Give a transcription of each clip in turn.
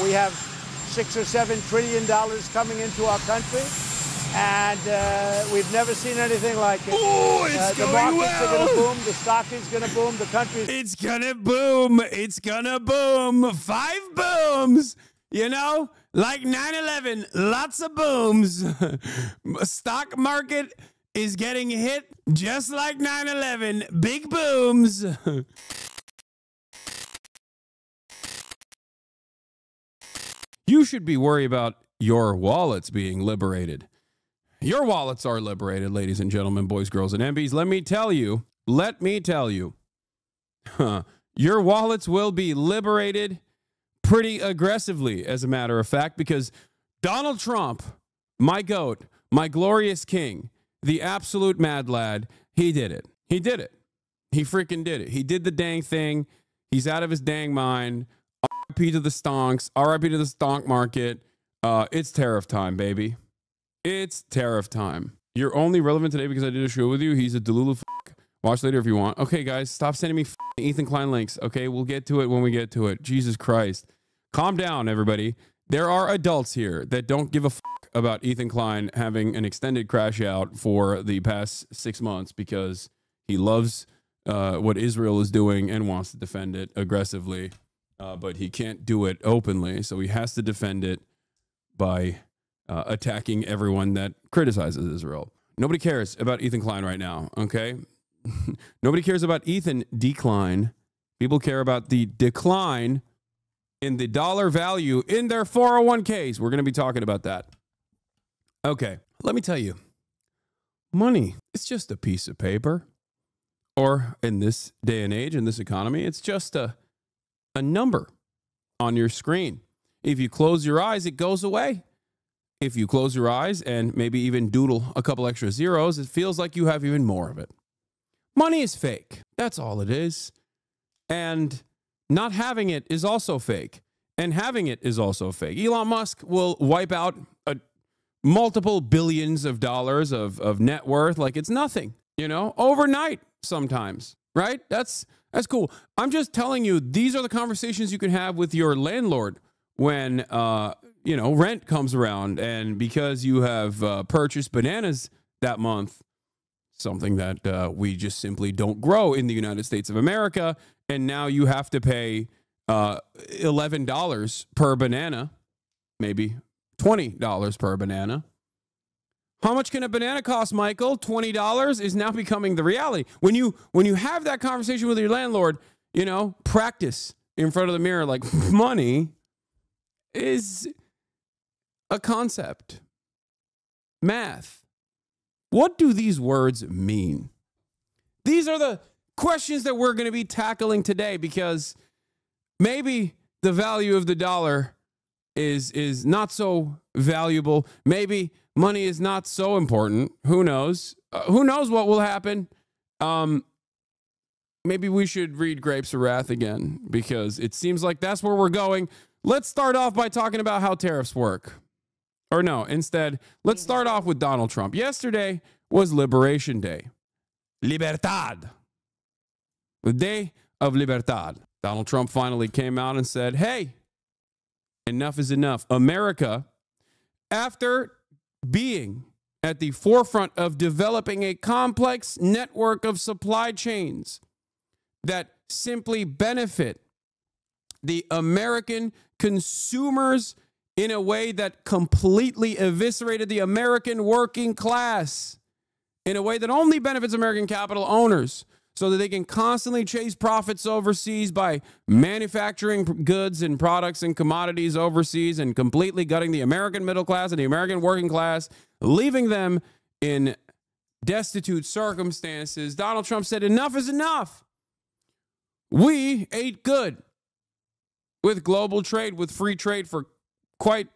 We have $6 or $7 trillion coming into our country, and we've never seen anything like it. Oh, it's the going markets are going to boom. The stock is going to boom. The country is... It's going to boom. It's going to boom. 5 booms. You know, like 9/11, lots of booms. Stock market is getting hit just like 9/11. Big booms. You should be worried about your wallets being liberated. Your wallets are liberated, ladies and gentlemen, boys, girls, and MBs. Let me tell you, your wallets will be liberated pretty aggressively, as a matter of fact, because Donald Trump, my goat, my glorious king, the absolute mad lad, he did it. He did it. He freaking did it. He did the dang thing. He's out of his dang mind. RIP to the stonks. RIP to the stonk market. It's tariff time, baby. It's tariff time. You're only relevant today because I did a show with you. He's a Delulu fuck. Watch later if you want. Okay, guys, stop sending me Ethan Klein links. Okay, we'll get to it when we get to it. Jesus Christ. Calm down, everybody. There are adults here that don't give a fuck about Ethan Klein having an extended crash out for the past 6 months because he loves what Israel is doing and wants to defend it aggressively. But he can't do it openly, so he has to defend it by attacking everyone that criticizes Israel. Nobody cares about Ethan Klein right now, okay? Nobody cares about Ethan decline. People care about the decline in the dollar value in their 401ks. We're going to be talking about that. Okay, let me tell you. Money, it's just a piece of paper. Or in this day and age, in this economy, it's just a number on your screen. If you close your eyes, it goes away. If you close your eyes and maybe even doodle a couple extra zeros, it feels like you have even more of it. Money is fake. That's all it is. And not having it is also fake. And having it is also fake. Elon Musk will wipe out multiple billions of dollars of net worth like it's nothing, overnight sometimes, right? That's cool. I'm just telling you, these are the conversations you can have with your landlord when, rent comes around. And because you have purchased bananas that month, something that we just simply don't grow in the United States of America, and now you have to pay $11 per banana, maybe $20 per banana. How much can a banana cost, Michael? $20 is now becoming the reality. When you have that conversation with your landlord, practice in front of the mirror, like money is a concept. Math. What do these words mean? These are the questions that we're going to be tackling today, because maybe the value of the dollar is not so valuable. Maybe money is not so important. Who knows? Who knows what will happen? Maybe we should read Grapes of Wrath again, because it seems like that's where we're going. Let's start off by talking about how tariffs work. Or no, instead, let's start off with Donald Trump. Yesterday was Liberation Day. Libertad. The day of Libertad. Donald Trump finally came out and said, hey, enough is enough. America, after being at the forefront of developing a complex network of supply chains that simply benefit the American consumers in a way that completely eviscerated the American working class, in a way that only benefits American capital owners, so that they can constantly chase profits overseas by manufacturing goods and products and commodities overseas and completely gutting the American middle class and the American working class, leaving them in destitute circumstances. Donald Trump said, enough is enough. We ate good with global trade, with free trade for quite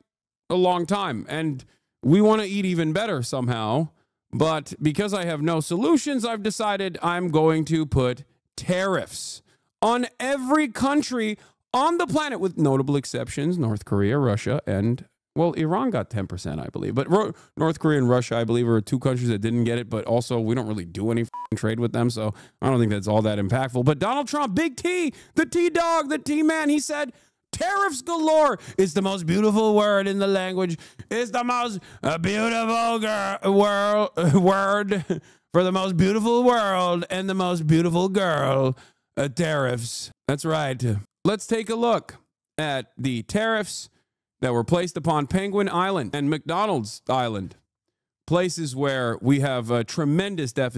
a long time, and we want to eat even better somehow. But because I have no solutions, I've decided I'm going to put tariffs on every country on the planet, with notable exceptions: North Korea, Russia, and, well, Iran got 10%, I believe. But North Korea and Russia, I believe, are 2 countries that didn't get it. But also, we don't really do any trade with them, so I don't think that's all that impactful. But Donald Trump, Big T, the T-Dog, the T-Man, he said, Tariffs galore. It's the most beautiful word in the language. It's the most beautiful word for the most beautiful world and the most beautiful girl. Tariffs. That's right. Let's take a look at the tariffs that were placed upon Penguin Island and McDonald's Island. Places where we have a tremendous trade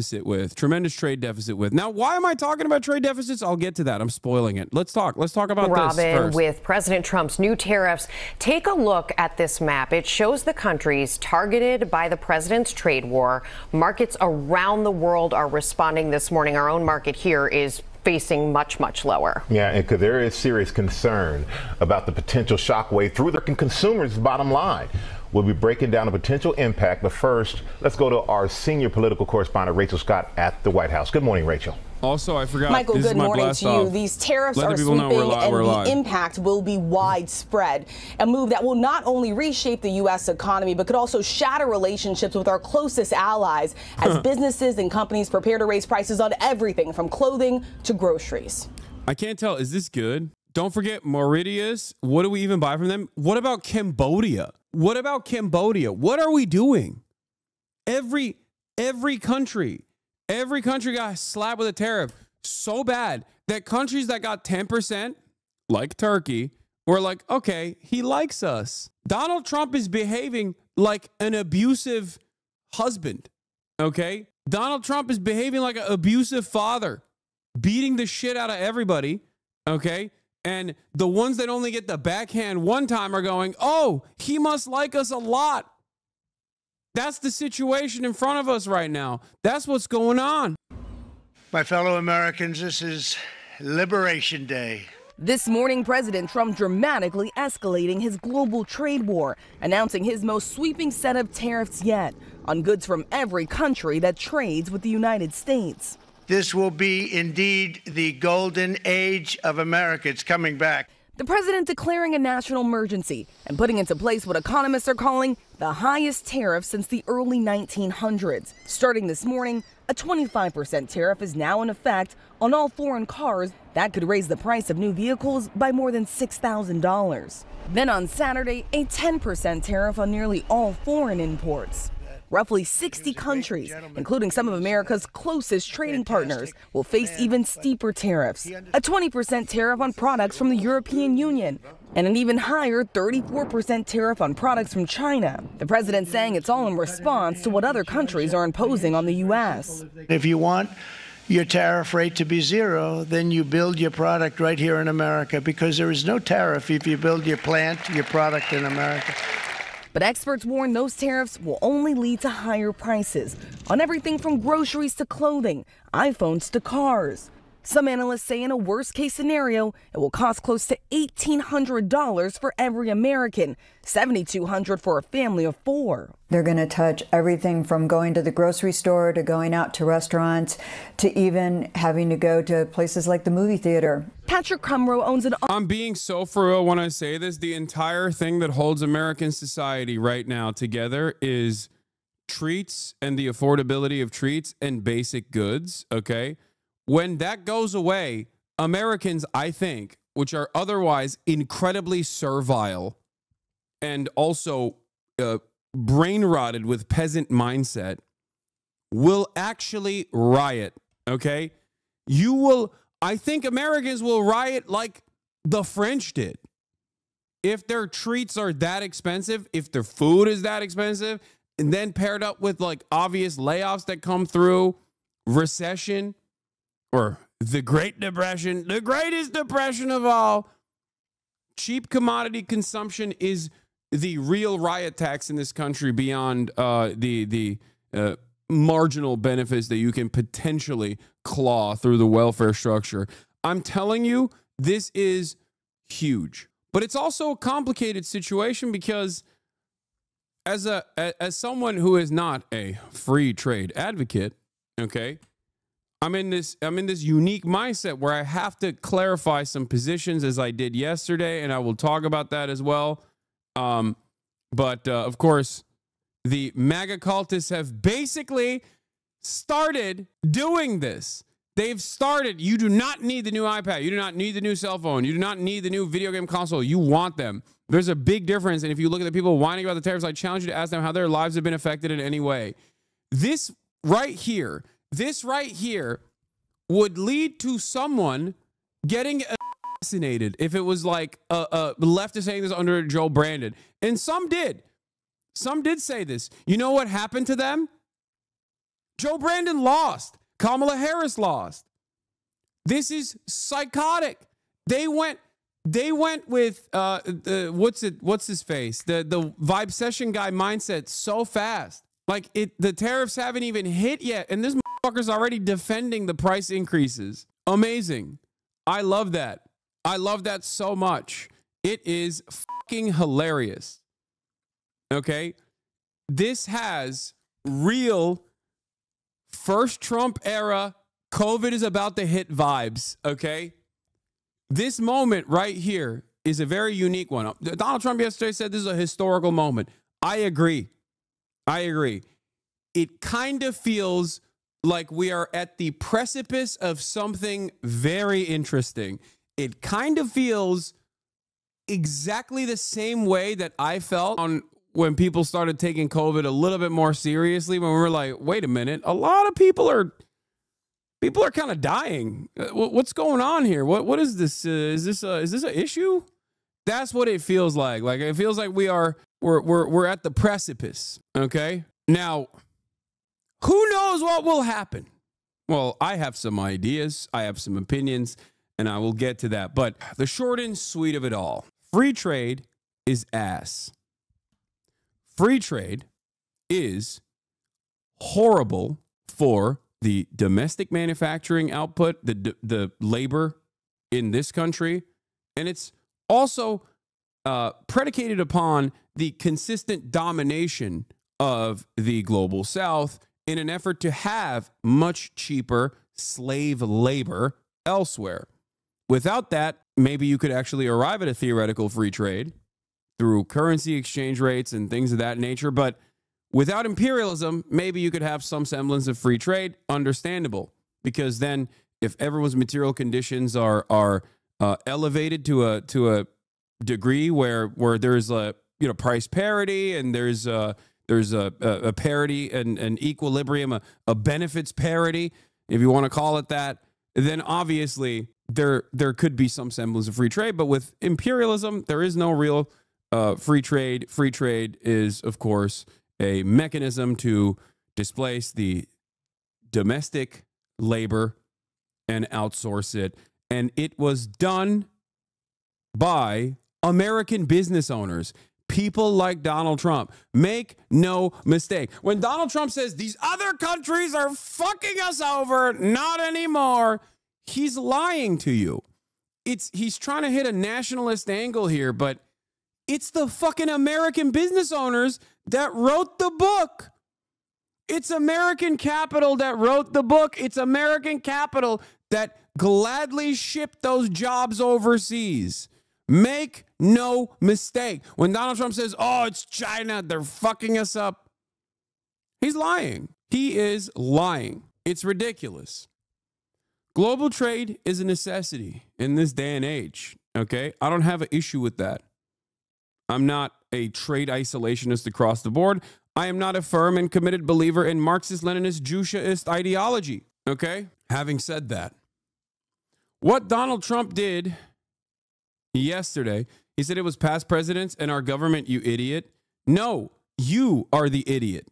deficit with. Now, why am I talking about trade deficits? I'll get to that. I'm spoiling it. Let's talk about this first. With President Trump's new tariffs, take a look at this map. It shows the countries targeted by the president's trade war. Markets around the world are responding this morning. Our own market here is facing much, much lower. Yeah, and because there is serious concern about the potential shockwave through the consumers' bottom line. We'll be breaking down a potential impact, but first, let's go to our senior political correspondent, Rachel Scott, at the White House. Good morning, Rachel. Also, I forgot. Michael, good morning to you. These tariffs are sweeping and the impact will be widespread. A move that will not only reshape the U.S. economy, but could also shatter relationships with our closest allies as businesses and companies prepare to raise prices on everything from clothing to groceries. I can't tell. Is this good? Don't forget Mauritius. What do we even buy from them? What about Cambodia? What What are we doing? Every country got slapped with a tariff so bad that countries that got 10%, like Turkey, were like, okay, he likes us. Donald Trump is behaving like an abusive husband, okay? Donald Trump is behaving like an abusive father, beating the shit out of everybody, okay? And the ones that only get the backhand one time are going, oh, he must like us a lot. That's the situation in front of us right now. That's what's going on. My fellow Americans, this is Liberation Day. This morning, President Trump dramatically escalating his global trade war, announcing his most sweeping set of tariffs yet on goods from every country that trades with the United States. This will be indeed the golden age of America. It's coming back. The president declaring a national emergency and putting into place what economists are calling the highest tariff since the early 1900s. Starting this morning, a 25% tariff is now in effect on all foreign cars. That could raise the price of new vehicles by more than $6,000. Then on Saturday, a 10% tariff on nearly all foreign imports. Roughly 60 countries, including some of America's closest trading partners, will face even steeper tariffs. A 20% tariff on products from the European Union, and an even higher 34% tariff on products from China. The president saying it's all in response to what other countries are imposing on the U.S. If you want your tariff rate to be zero, then you build your product right here in America, because there is no tariff if you build your plant, your product in America. But experts warn those tariffs will only lead to higher prices on everything from groceries to clothing, iPhones to cars. Some analysts say in a worst-case scenario, it will cost close to $1,800 for every American, $7,200 for a family of four. They're going to touch everything from going to the grocery store to going out to restaurants to even having to go to places like the movie theater. Patrick Cumrow owns an... I'm being so for real when I say this. The entire thing that holds American society right now together is treats and the affordability of treats and basic goods, okay? When that goes away, Americans, I think, which are otherwise incredibly servile and also brain rotted with peasant mindset, will actually riot, okay? I think Americans will riot like the French did. If their treats are that expensive, if their food is that expensive, and then paired up with like obvious layoffs that come through, recession, or the Great Depression, the greatest depression of all. Cheap commodity consumption is the real riot tax in this country beyond the marginal benefits that you can potentially claw through the welfare structure. I'm telling you, this is huge. But it's also a complicated situation because as someone who is not a free trade advocate, okay, I'm in this unique mindset where I have to clarify some positions as I did yesterday, and I will talk about that as well. But of course, the MAGA cultists have basically started doing this. They've started. You do not need the new iPad. You do not need the new cell phone. You do not need the new video game console. You want them. There's a big difference. And if you look at the people whining about the tariffs, I challenge you to ask them how their lives have been affected in any way. This right here would lead to someone getting assassinated if it was like a leftist saying this under Joe Brandon. And some did. Some did say this. You know what happened to them? Joe Brandon lost. Kamala Harris lost. This is psychotic. They went with what's his face? The Vibe Session guy mindset so fast. Like the tariffs haven't even hit yet, and this motherfucker's already defending the price increases. Amazing. I love that. I love that so much. It is fucking hilarious. Okay? This has real first Trump era COVID is about to hit vibes, okay? This moment right here is a very unique one. Donald Trump yesterday said this is a historical moment. I agree. It kind of feels like we are at the precipice of something very interesting. It kind of feels exactly the same way that I felt when people started taking COVID a little bit more seriously, when we were like, wait a minute, a lot of people are kind of dying. What's going on here? What is this? Is this an issue? That's what it feels like. Like it feels like we're at the precipice. Okay. Now, who knows what will happen? Well, I have some ideas. I have some opinions, and I will get to that. But the short and sweet of it all, free trade is ass. Free trade is horrible for the domestic manufacturing output, the labor in this country, and it's also predicated upon the consistent domination of the global South in an effort to have much cheaper slave labor elsewhere. Without that, maybe you could actually arrive at a theoretical free trade through currency exchange rates and things of that nature. But without imperialism, maybe you could have some semblance of free trade. Understandable, because then if everyone's material conditions are elevated to a degree where there's a price parity and there's a parity and an equilibrium, a benefits parity, if you want to call it that, then obviously there could be some semblance of free trade. But with imperialism, there is no real free trade. Free trade is, of course, a mechanism to displace the domestic labor and outsource it. And it was done by American business owners, people like Donald Trump. Make no mistake. When Donald Trump says these other countries are fucking us over, not anymore, he's lying to you. He's trying to hit a nationalist angle here, but it's the fucking American business owners that wrote the book. It's American capital that wrote the book. It's American capital that gladly shipped those jobs overseas. Make no mistake. When Donald Trump says, oh, it's China, they're fucking us up, he's lying. He is lying. It's ridiculous. Global trade is a necessity in this day and age, okay? I don't have an issue with that. I'm not a trade isolationist across the board. I am not a firm and committed believer in Marxist-Leninist Jushaist ideology, okay? Having said that, what Donald Trump did yesterday, he said it was past presidents and our government, you idiot. No, you are the idiot,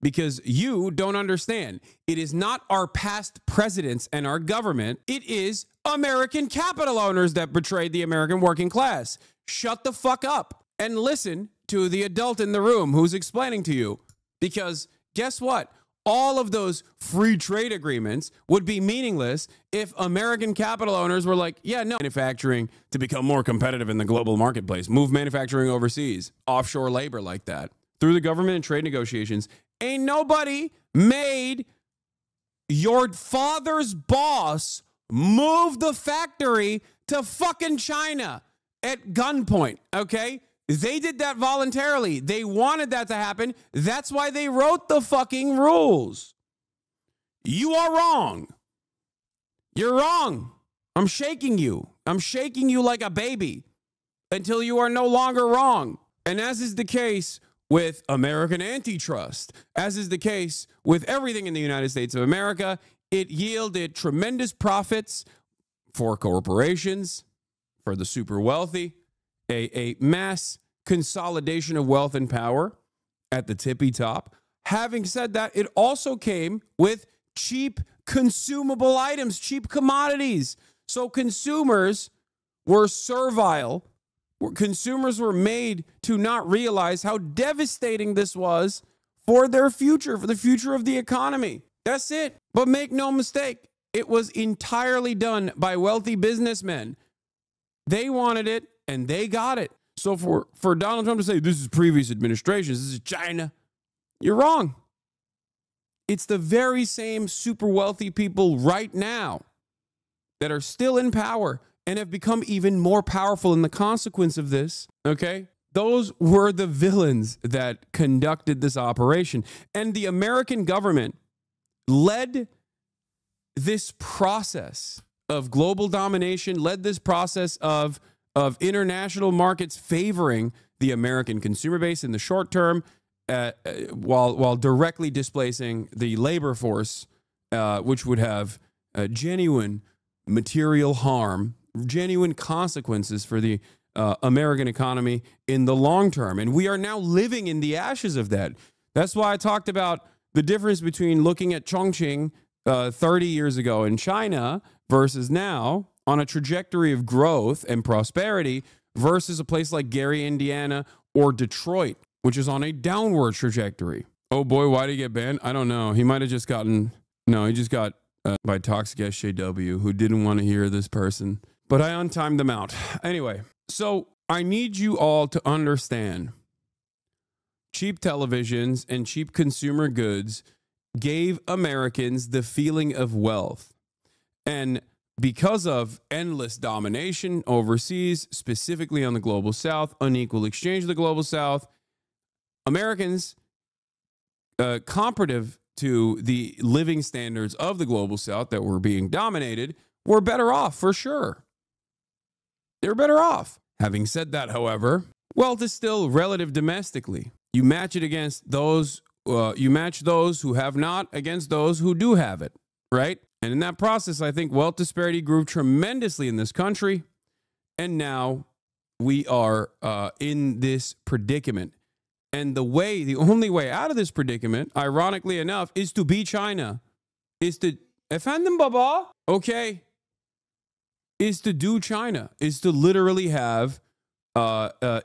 because you don't understand. It is not our past presidents and our government. It is American capital owners that betrayed the American working class. Shut the fuck up and listen to the adult in the room who's explaining to you, because guess what? All of those free trade agreements would be meaningless if American capital owners were like, yeah, no, manufacturing to become more competitive in the global marketplace, move manufacturing overseas, offshore labor like that. Through the government and trade negotiations, ain't nobody made your father's boss move the factory to fucking China at gunpoint, okay? They did that voluntarily. They wanted that to happen. That's why they wrote the fucking rules. You are wrong. You're wrong. I'm shaking you. I'm shaking you like a baby until you are no longer wrong. And as is the case with American antitrust, as is the case with everything in the United States of America, it yielded tremendous profits for corporations, for the super wealthy, a mass consolidation of wealth and power at the tippy top. Having said that, it also came with cheap consumable items, cheap commodities. So consumers were servile. Consumers were made to not realize how devastating this was for their future, for the future of the economy. That's it. But make no mistake, it was entirely done by wealthy businessmen. They wanted it and they got it. So for Donald Trump to say this is previous administrations, this is China, you're wrong. It's the very same super wealthy people right now that are still in power and have become even more powerful in the consequence of this, okay? Those were the villains that conducted this operation. And the American government led this process of global domination, led this process of international markets favoring the American consumer base in the short term, while directly displacing the labor force, which would have genuine material harm, genuine consequences for the American economy in the long term. And we are now living in the ashes of that. That's why I talked about the difference between looking at Chongqing 30 years ago in China versus now on a trajectory of growth and prosperity versus a place like Gary, Indiana, or Detroit, which is on a downward trajectory. Oh boy, why did he get banned? I don't know. He might have just gotten, no, he just got by Toxic SJW, who didn't want to hear this person. But I untimed them out. Anyway, so I need you all to understand cheap televisions and cheap consumer goods gave Americans the feeling of wealth. And because of endless domination overseas, specifically on the global south, unequal exchange of the global south, Americans, comparative to the living standards of the global south that were being dominated, were better off for sure. They were better off. Having said that, however, wealth is still relative domestically. You match it against those, you match those who have not against those who do have it, right? And in that process, I think wealth disparity grew tremendously in this country. And now we are in this predicament. And the only way out of this predicament, ironically enough, is to be China. Is to, efendim baba, okay, is to do China, is to literally have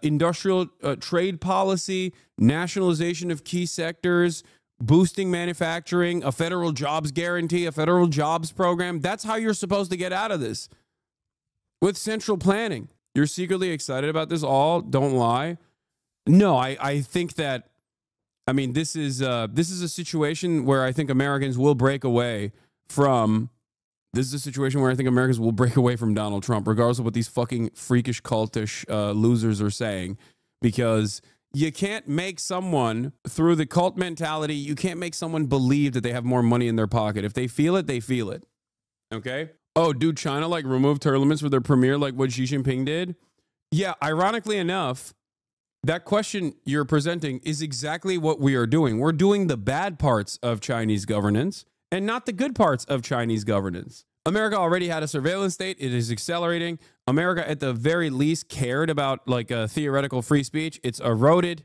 industrial trade policy, nationalization of key sectors, boosting manufacturing, a federal jobs guarantee, a federal jobs program. That's how you're supposed to get out of this. With central planning. You're secretly excited about this all, don't lie. No, I think that, I mean, this is a situation where I think Americans will break away from, this is a situation where I think Americans will break away from Donald Trump, regardless of what these fucking freakish, cultish losers are saying, because you can't make someone, through the cult mentality, you can't make someone believe that they have more money in their pocket. If they feel it, they feel it. Okay? Oh, dude, China like removed term limits for their premier like what Xi Jinping did? Yeah, ironically enough, that question you're presenting is exactly what we are doing. We're doing the bad parts of Chinese governance and not the good parts of Chinese governance. America already had a surveillance state. It is accelerating. America, at the very least, cared about like a theoretical free speech. It's eroded.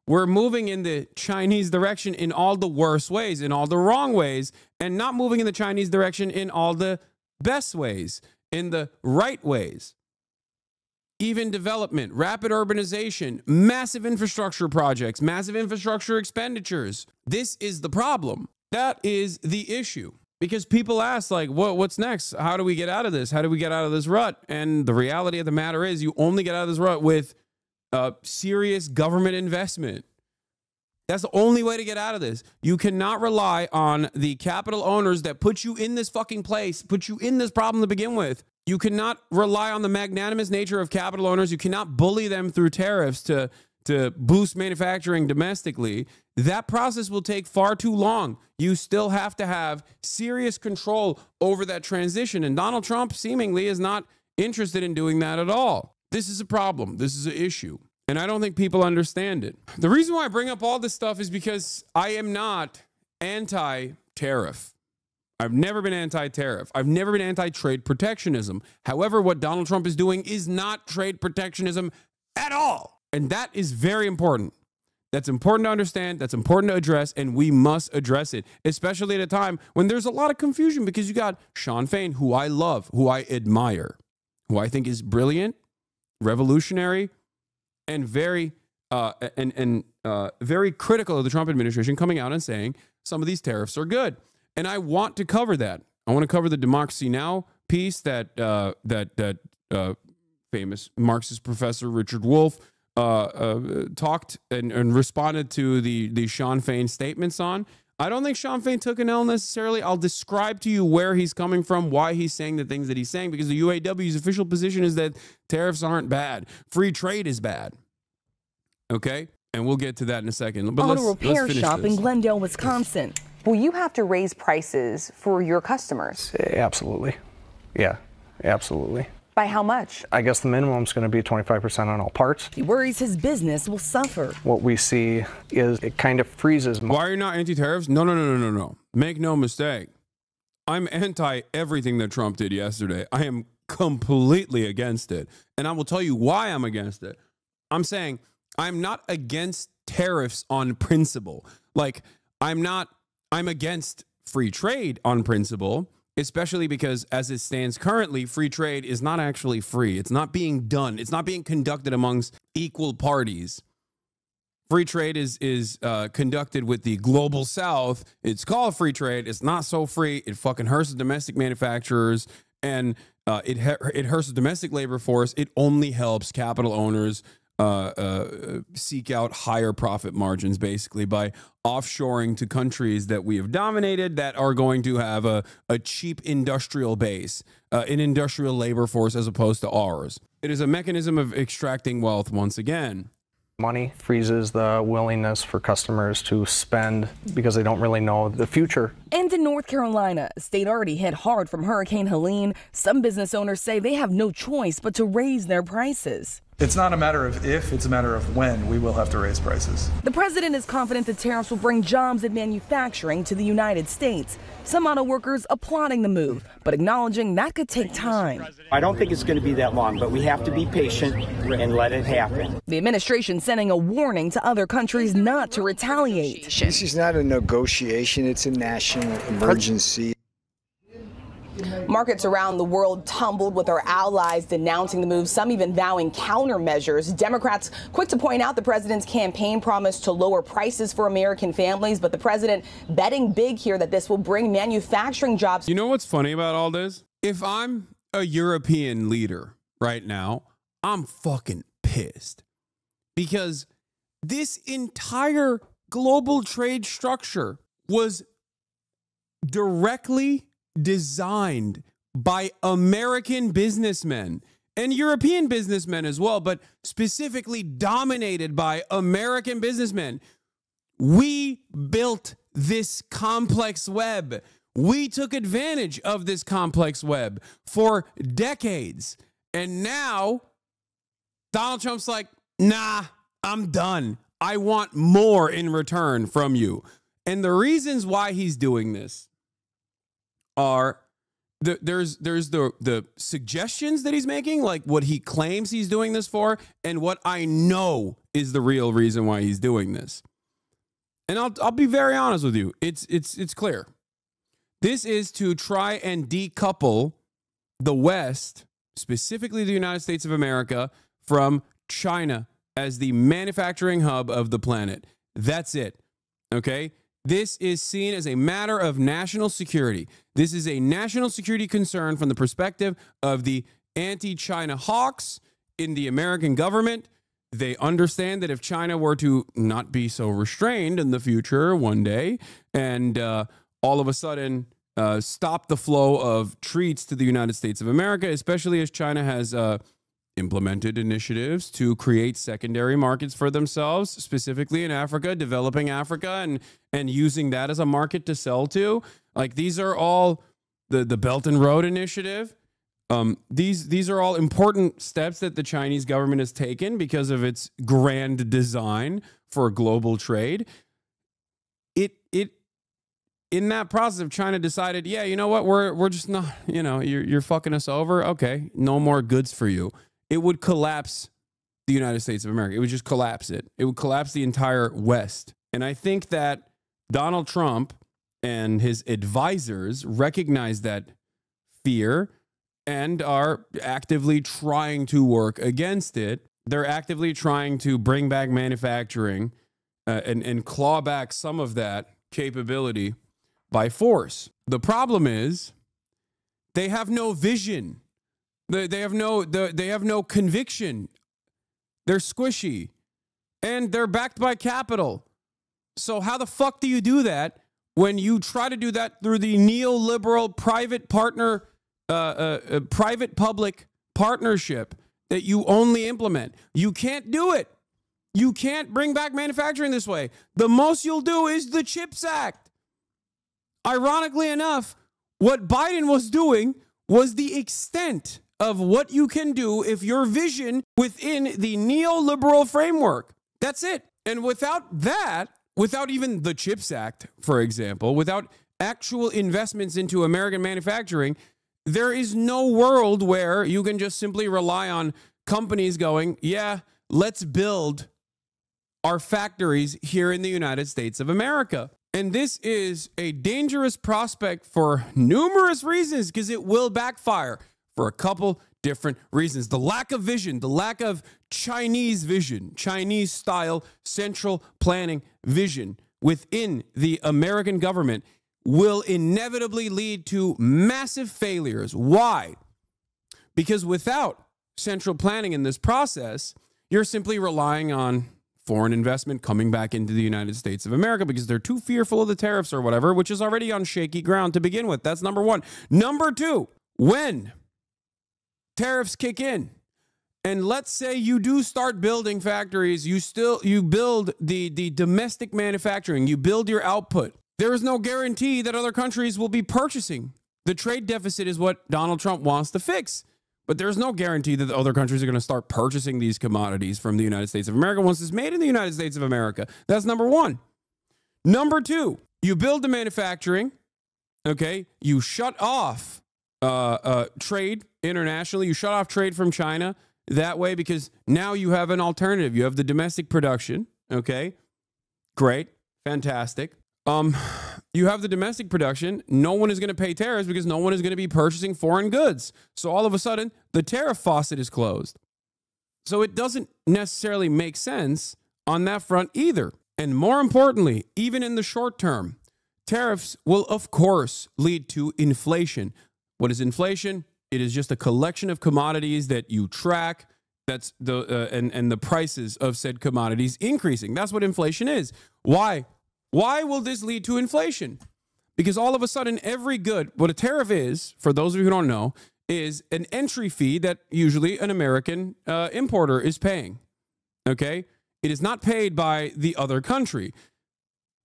We're moving in the Chinese direction in all the worst ways, in all the wrong ways, and not moving in the Chinese direction in all the best ways, in the right ways. Even development, rapid urbanization, massive infrastructure projects, massive infrastructure expenditures. This is the problem. That is the issue. Because people ask, like, what's next? How do we get out of this? How do we get out of this rut? And the reality of the matter is you only get out of this rut with serious government investment. That's the only way to get out of this. You cannot rely on the capital owners that put you in this fucking place, put you in this problem to begin with. You cannot rely on the magnanimous nature of capital owners. You cannot bully them through tariffs to to boost manufacturing domestically, that process will take far too long. You still have to have serious control over that transition. And Donald Trump seemingly is not interested in doing that at all. This is a problem. This is an issue. And I don't think people understand it. The reason why I bring up all this stuff is because I am not anti-tariff. I've never been anti-tariff. I've never been anti-trade protectionism. However, what Donald Trump is doing is not trade protectionism at all. And that is very important. That's important to understand. That's important to address. And we must address it, especially at a time when there's a lot of confusion, because you got Sean Fain, who I love, who I admire, who I think is brilliant, revolutionary, and very very critical of the Trump administration, coming out and saying some of these tariffs are good. And I want to cover that. I want to cover the Democracy Now! Piece that famous Marxist professor Richard Wolff talked and responded to the Sean Fain statements on. I don't think Sean Fain took an L necessarily. I'll describe to you where he's coming from, why he's saying the things that he's saying, because the UAW's official position is that tariffs aren't bad. Free trade is bad. Okay? And we'll get to that in a second. But Auto repair let's shop in Glendale, Wisconsin. Will you have to raise prices for your customers? Absolutely. Yeah, absolutely. By how much? I guess the minimum is going to be 25% on all parts. He worries his business will suffer. What we see is it kind of freezes. Why are you not anti-tariffs? No. Make no mistake. I'm anti everything that Trump did yesterday. I am completely against it. And I will tell you why I'm against it. I'm saying I'm not against tariffs on principle. Like, I'm against free trade on principle, especially because as it stands currently, free trade is not actually free. It's not being done. It's not being conducted amongst equal parties. Free trade is conducted with the global south. It's called free trade. It's not so free. It fucking hurts the domestic manufacturers, and it hurts the domestic labor force. It only helps capital owners seek out higher profit margins, basically, by offshoring to countries that we have dominated, that are going to have a cheap industrial base, an industrial labor force, as opposed to ours. It is a mechanism of extracting wealth once again. Money freezes the willingness for customers to spend because they don't really know the future. And in North Carolina, a state already hit hard from Hurricane Helene, some business owners say they have no choice but to raise their prices. It's not a matter of if, it's a matter of when we will have to raise prices. The president is confident the tariffs will bring jobs and manufacturing to the United States. Some auto workers applauding the move, but acknowledging that could take time. I don't think it's going to be that long, but we have to be patient and let it happen. The administration sending a warning to other countries not to retaliate. This is not a negotiation, it's a national emergency. Markets around the world tumbled, with our allies denouncing the move, some even vowing countermeasures. Democrats quick to point out the president's campaign promise to lower prices for American families, but the president betting big here that this will bring manufacturing jobs. You know what's funny about all this? If I'm a European leader right now, I'm fucking pissed, because this entire global trade structure was directly designed by American businessmen and European businessmen as well, but specifically dominated by American businessmen. We built this complex web. We took advantage of this complex web for decades. And now Donald Trump's like, nah, I'm done. I want more in return from you. And the reasons why he's doing this are there's the suggestions that he's making, like what he claims he's doing this for, and what I know is the real reason why he's doing this. And I'll be very honest with you. It's clear. This is to try and decouple the West, specifically the United States of America, from China as the manufacturing hub of the planet. That's it. Okay? This is seen as a matter of national security. This is a national security concern from the perspective of the anti-China hawks in the American government. They understand that if China were to not be so restrained in the future one day, and all of a sudden stop the flow of treats to the United States of America, especially as China has implemented initiatives to create secondary markets for themselves, specifically in Africa, developing Africa, and using that as a market to sell to. Like, these are all the Belt and Road Initiative. These are all important steps that the Chinese government has taken because of its grand design for global trade. In that process of China decided, yeah, you know what, we're just not, you're fucking us over. Okay, no more goods for you. It would collapse the United States of America. It would just collapse it. It would collapse the entire West. And I think that Donald Trump and his advisors recognize that fear and are actively trying to work against it. They're actively trying to bring back manufacturing and claw back some of that capability by force. The problem is they have no vision. They have no conviction. They're squishy, and they're backed by capital. So how the fuck do you do that when you try to do that through the neoliberal private-public partnership that you only implement? You can't do it. You can't bring back manufacturing this way. The most you'll do is the CHIPS Act. Ironically enough, what Biden was doing was the extent of what you can do if your vision within the neoliberal framework. That's it. And without that, without even the CHIPS Act, for example, without actual investments into American manufacturing, there is no world where you can just simply rely on companies going, yeah, let's build our factories here in the United States of America. And this is a dangerous prospect for numerous reasons, because it will backfire for a couple different reasons. The lack of vision, the lack of Chinese vision, Chinese style central planning vision within the American government will inevitably lead to massive failures. Why? Because without central planning in this process, you're simply relying on foreign investment coming back into the United States of America because they're too fearful of the tariffs or whatever, which is already on shaky ground to begin with. That's number one. Number two, when tariffs kick in, and let's say you do start building factories, you build the domestic manufacturing, you build your output, there is no guarantee that other countries will be purchasing. The trade deficit is what Donald Trump wants to fix. But there's no guarantee that the other countries are going to start purchasing these commodities from the United States of America once it's made in the United States of America. That's number one. Number two, you build the manufacturing, okay? You shut off trade internationally. You shut off trade from China that way because now you have an alternative. You have the domestic production, okay? Great, fantastic. You have the domestic production. No one is going to pay tariffs because no one is going to be purchasing foreign goods. So all of a sudden, the tariff faucet is closed. So it doesn't necessarily make sense on that front either. And more importantly, even in the short term, tariffs will, of course, lead to inflation. What is inflation? It is just a collection of commodities that you track. That's and the prices of said commodities increasing. That's what inflation is. Why? Why will this lead to inflation? Because all of a sudden, every good, what a tariff is, for those of you who don't know, is an entry fee that usually an American importer is paying. Okay? It is not paid by the other country.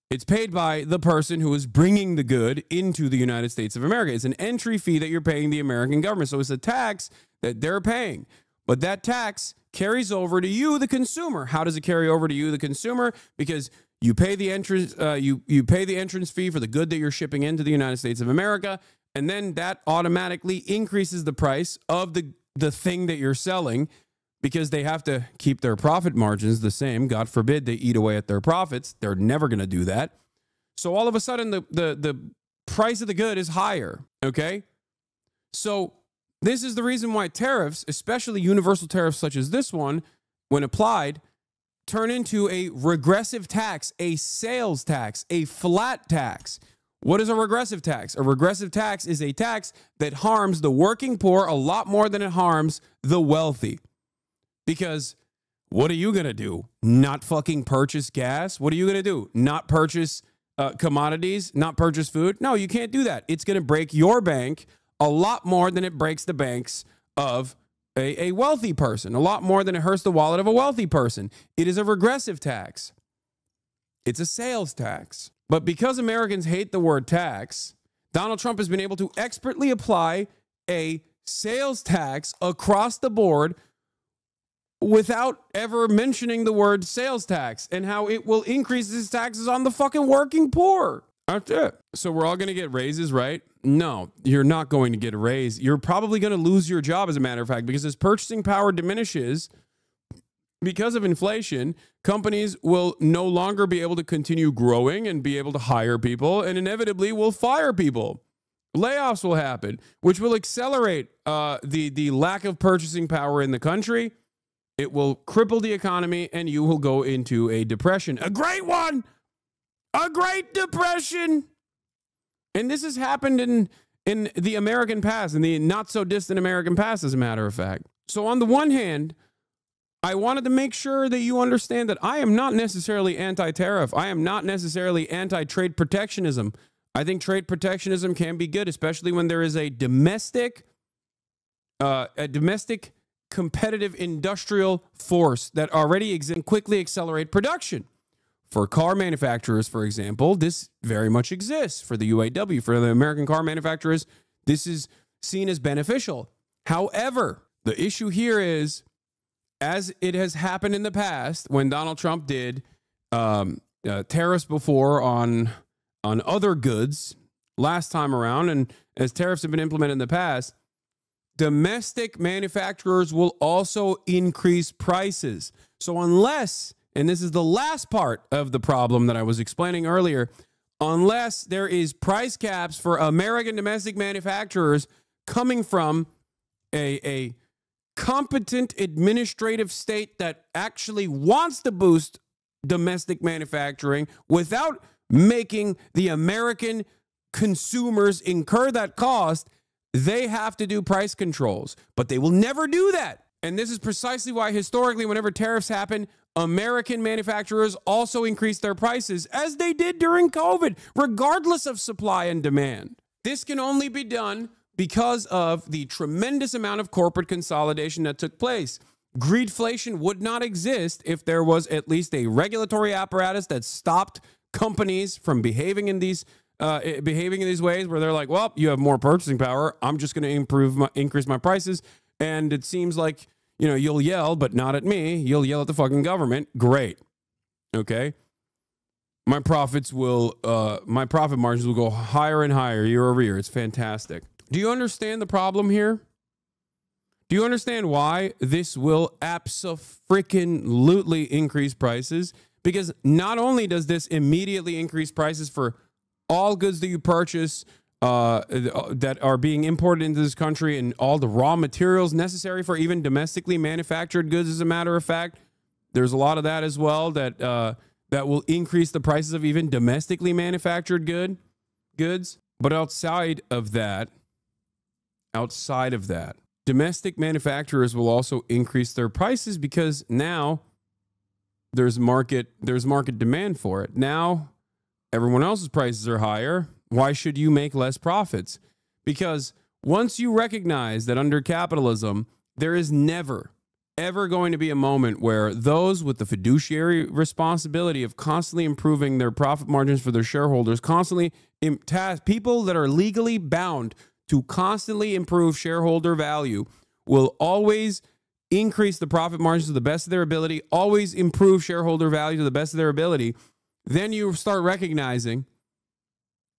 It's paid by the person who is bringing the good into the United States of America. It's an entry fee that you're paying the American government. So it's a tax that they're paying. But that tax carries over to you, the consumer. How does it carry over to you, the consumer? Because you pay the entrance, you pay the entrance fee for the good that you're shipping into the United States of America, and then that automatically increases the price of the thing that you're selling because they have to keep their profit margins the same. God forbid they eat away at their profits. They're never going to do that. So all of a sudden, the price of the good is higher. Okay, so this is the reason why tariffs, especially universal tariffs such as this one, when applied, turn into a regressive tax, a sales tax, a flat tax. What is a regressive tax? A regressive tax is a tax that harms the working poor a lot more than it harms the wealthy. Because what are you going to do? Not fucking purchase gas? What are you going to do? Not purchase commodities? Not purchase food? No, you can't do that. It's going to break your bank a lot more than it breaks the banks of a wealthy person, a lot more than it hurts the wallet of a wealthy person. It is a regressive tax. It's a sales tax. But because Americans hate the word tax, Donald Trump has been able to expertly apply a sales tax across the board without ever mentioning the word sales tax and how it will increase his taxes on the fucking working poor. That's it. So we're all going to get raises, right? No, you're not going to get a raise. You're probably going to lose your job, as a matter of fact, because as purchasing power diminishes because of inflation, companies will no longer be able to continue growing and be able to hire people, and inevitably will fire people. Layoffs will happen, which will accelerate the lack of purchasing power in the country. It will cripple the economy, and you will go into a depression. A great one! A Great Depression! And this has happened in the American past, in the not-so-distant American past, as a matter of fact. So on the one hand, I wanted to make sure that you understand that I am not necessarily anti-tariff. I am not necessarily anti-trade protectionism. I think trade protectionism can be good, especially when there is a domestic competitive industrial force that already exists and quickly accelerate production. For car manufacturers, for example, this very much exists. For the UAW, for the American car manufacturers, this is seen as beneficial. However, the issue here is, as it has happened in the past, when Donald Trump did tariffs before on other goods last time around, and as tariffs have been implemented in the past, domestic manufacturers will also increase prices. So unless, and this is the last part of the problem that I was explaining earlier, unless there is price caps for American domestic manufacturers coming from a competent administrative state that actually wants to boost domestic manufacturing without making the American consumers incur that cost, they have to do price controls. But they will never do that. And this is precisely why historically, whenever tariffs happen, American manufacturers also increase their prices, as they did during COVID, regardless of supply and demand. This can only be done because of the tremendous amount of corporate consolidation that took place. Greedflation would not exist if there was at least a regulatory apparatus that stopped companies from behaving in these ways where they're like, well, you have more purchasing power, I'm just going to increase my prices. And it seems like, you know, you'll yell, but not at me. You'll yell at the fucking government. Great. Okay. My profit margins will go higher and higher year over year. It's fantastic. Do you understand the problem here? Do you understand why this will abso-freaking-lutely increase prices? Because not only does this immediately increase prices for all goods that you purchase that are being imported into this country and all the raw materials necessary for even domestically manufactured goods, as a matter of fact, there's a lot of that as well that will increase the prices of even domestically manufactured goods. But outside of that, domestic manufacturers will also increase their prices because now there's market demand for it. Now everyone else's prices are higher. Why should you make less profits? Because once you recognize that under capitalism, there is never, ever going to be a moment where those with the fiduciary responsibility of constantly improving their profit margins for their shareholders, constantly people that are legally bound to constantly improve shareholder value, will always increase the profit margins to the best of their ability, always improve shareholder value to the best of their ability. Then you start recognizing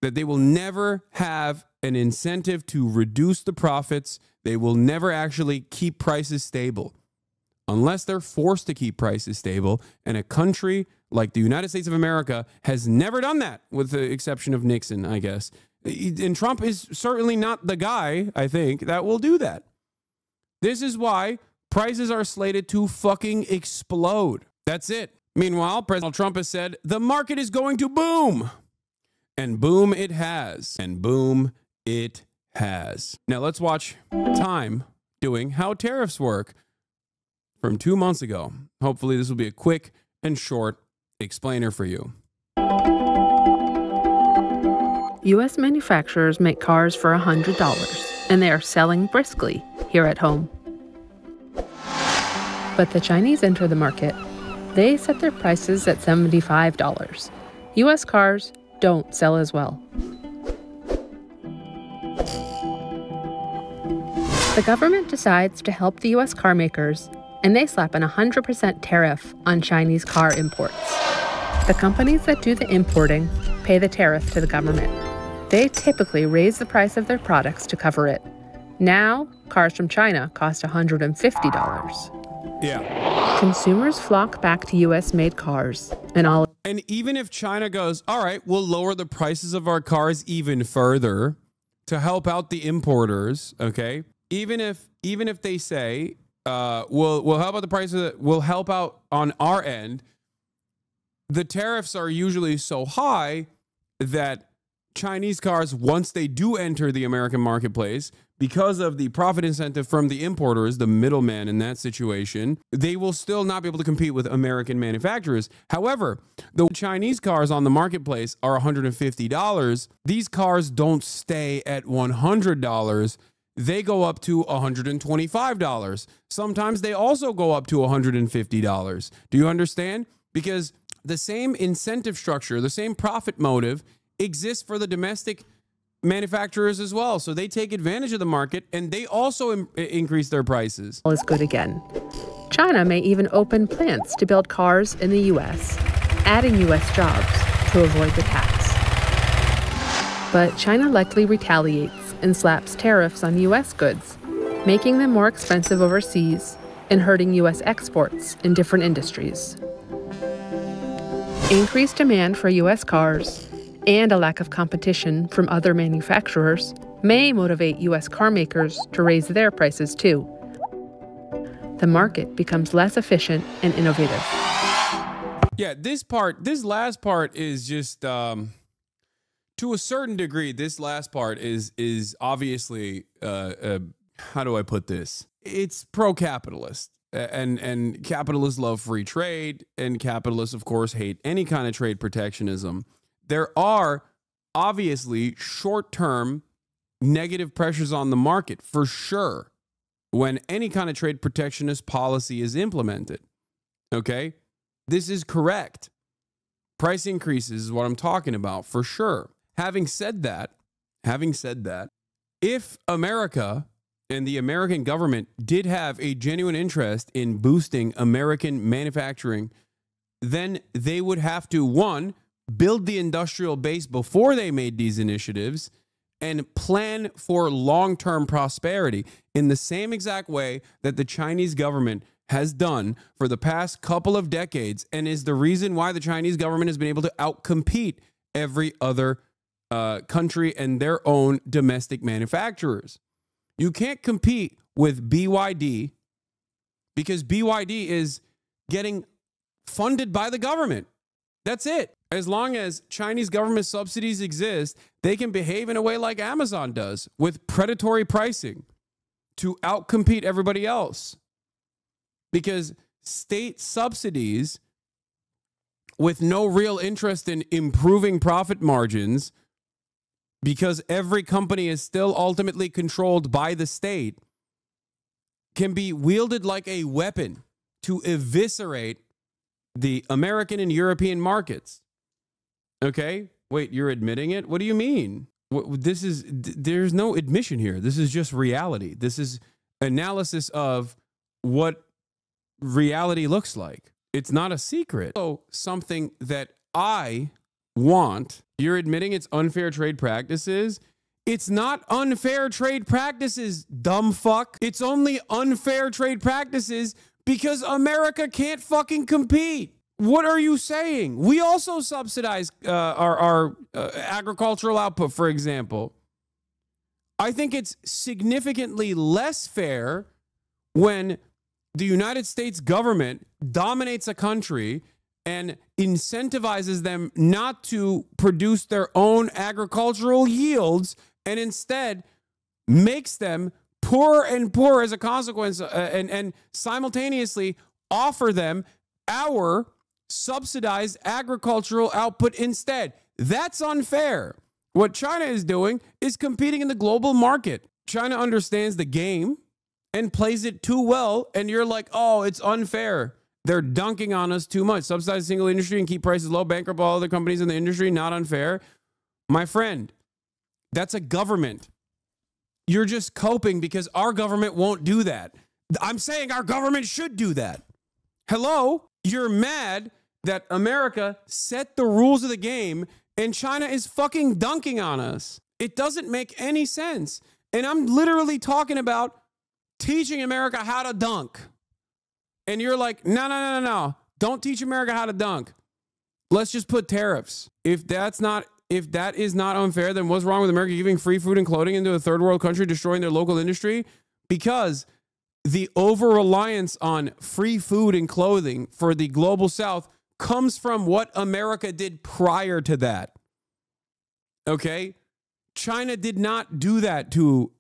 that they will never have an incentive to reduce the profits. They will never actually keep prices stable unless they're forced to keep prices stable. And a country like the United States of America has never done that, with the exception of Nixon, I guess. And Trump is certainly not the guy, I think, that will do that. This is why prices are slated to fucking explode. That's it. Meanwhile, President Trump has said the market is going to boom. And boom it has. And boom it has. Now let's watch Time doing how tariffs work from 2 months ago. Hopefully this will be a quick and short explainer for you. U.S. manufacturers make cars for $100, and they are selling briskly here at home. But the Chinese enter the market. They set their prices at $75. U.S. cars don't sell as well. The government decides to help the U.S. car makers, and they slap an 100% tariff on Chinese car imports. The companies that do the importing pay the tariff to the government. They typically raise the price of their products to cover it. Now, cars from China cost $150. Yeah. Consumers flock back to U.S.-made cars, and even if China goes, all right, we'll lower the prices of our cars even further to help out the importers, okay? Even if they say, we'll help out the price of it, we'll help out on our end, the tariffs are usually so high that Chinese cars, once they do enter the American marketplace, because of the profit incentive from the importers, the middleman in that situation, they will still not be able to compete with American manufacturers. However, the Chinese cars on the marketplace are $150. These cars don't stay at $100. They go up to $125. Sometimes they also go up to $150. Do you understand? Because the same incentive structure, the same profit motive exists for the domestic manufacturers as well. So they take advantage of the market and they also increase their prices. Is good again. China may even open plants to build cars in the U.S., adding U.S. jobs to avoid the tax. But China likely retaliates and slaps tariffs on U.S. goods, making them more expensive overseas and hurting U.S. exports in different industries. Increased demand for U.S. cars and a lack of competition from other manufacturers may motivate U.S. car makers to raise their prices too. The market becomes less efficient and innovative. Yeah, this last part is just, to a certain degree, this last part is obviously, how do I put this? It's pro-capitalist. And capitalists love free trade, and capitalists, of course, hate any kind of trade protectionism. There are obviously short-term negative pressures on the market, for sure, when any kind of trade protectionist policy is implemented. Okay? This is correct. Price increases is what I'm talking about, for sure. Having said that, if America and the American government did have a genuine interest in boosting American manufacturing, then they would have to, one, build the industrial base before they made these initiatives and plan for long-term prosperity in the same exact way that the Chinese government has done for the past couple of decades, and is the reason why the Chinese government has been able to outcompete every other country and their own domestic manufacturers. You can't compete with BYD because BYD is getting funded by the government. That's it. As long as Chinese government subsidies exist, they can behave in a way like Amazon does, with predatory pricing to outcompete everybody else. Because state subsidies with no real interest in improving profit margins, because every company is still ultimately controlled by the state, can be wielded like a weapon to eviscerate the American and European markets. Okay? Wait, you're admitting it? What do you mean? There's no admission here. This is just reality. This is analysis of what reality looks like. It's not a secret. So something that I want, you're admitting it's unfair trade practices? It's not unfair trade practices, dumb fuck. It's only unfair trade practices because America can't fucking compete. What are you saying? We also subsidize our agricultural output, for example. I think it's significantly less fair when the United States government dominates a country and incentivizes them not to produce their own agricultural yields and instead makes them poorer and poorer as a consequence, and simultaneously offer them our subsidized agricultural output instead. That's unfair. What China is doing is competing in the global market. China understands the game. and plays it too well. And you're like, oh, it's unfair. They're dunking on us too much. Subsidize the single industry and keep prices low, bankrupt all other companies in the industry. Not unfair. My friend, that's a government. You're just coping because our government won't do that. I'm saying our government should do that. Hello? You're mad that America set the rules of the game and China is fucking dunking on us. It doesn't make any sense. And I'm literally talking about teaching America how to dunk. And you're like, no. Don't teach America how to dunk. Let's just put tariffs. If that is not unfair, then what's wrong with America giving free food and clothing into a third world country, destroying their local industry? Because the over-reliance on free food and clothing for the global south comes from what America did prior to that. Okay? China did not do that to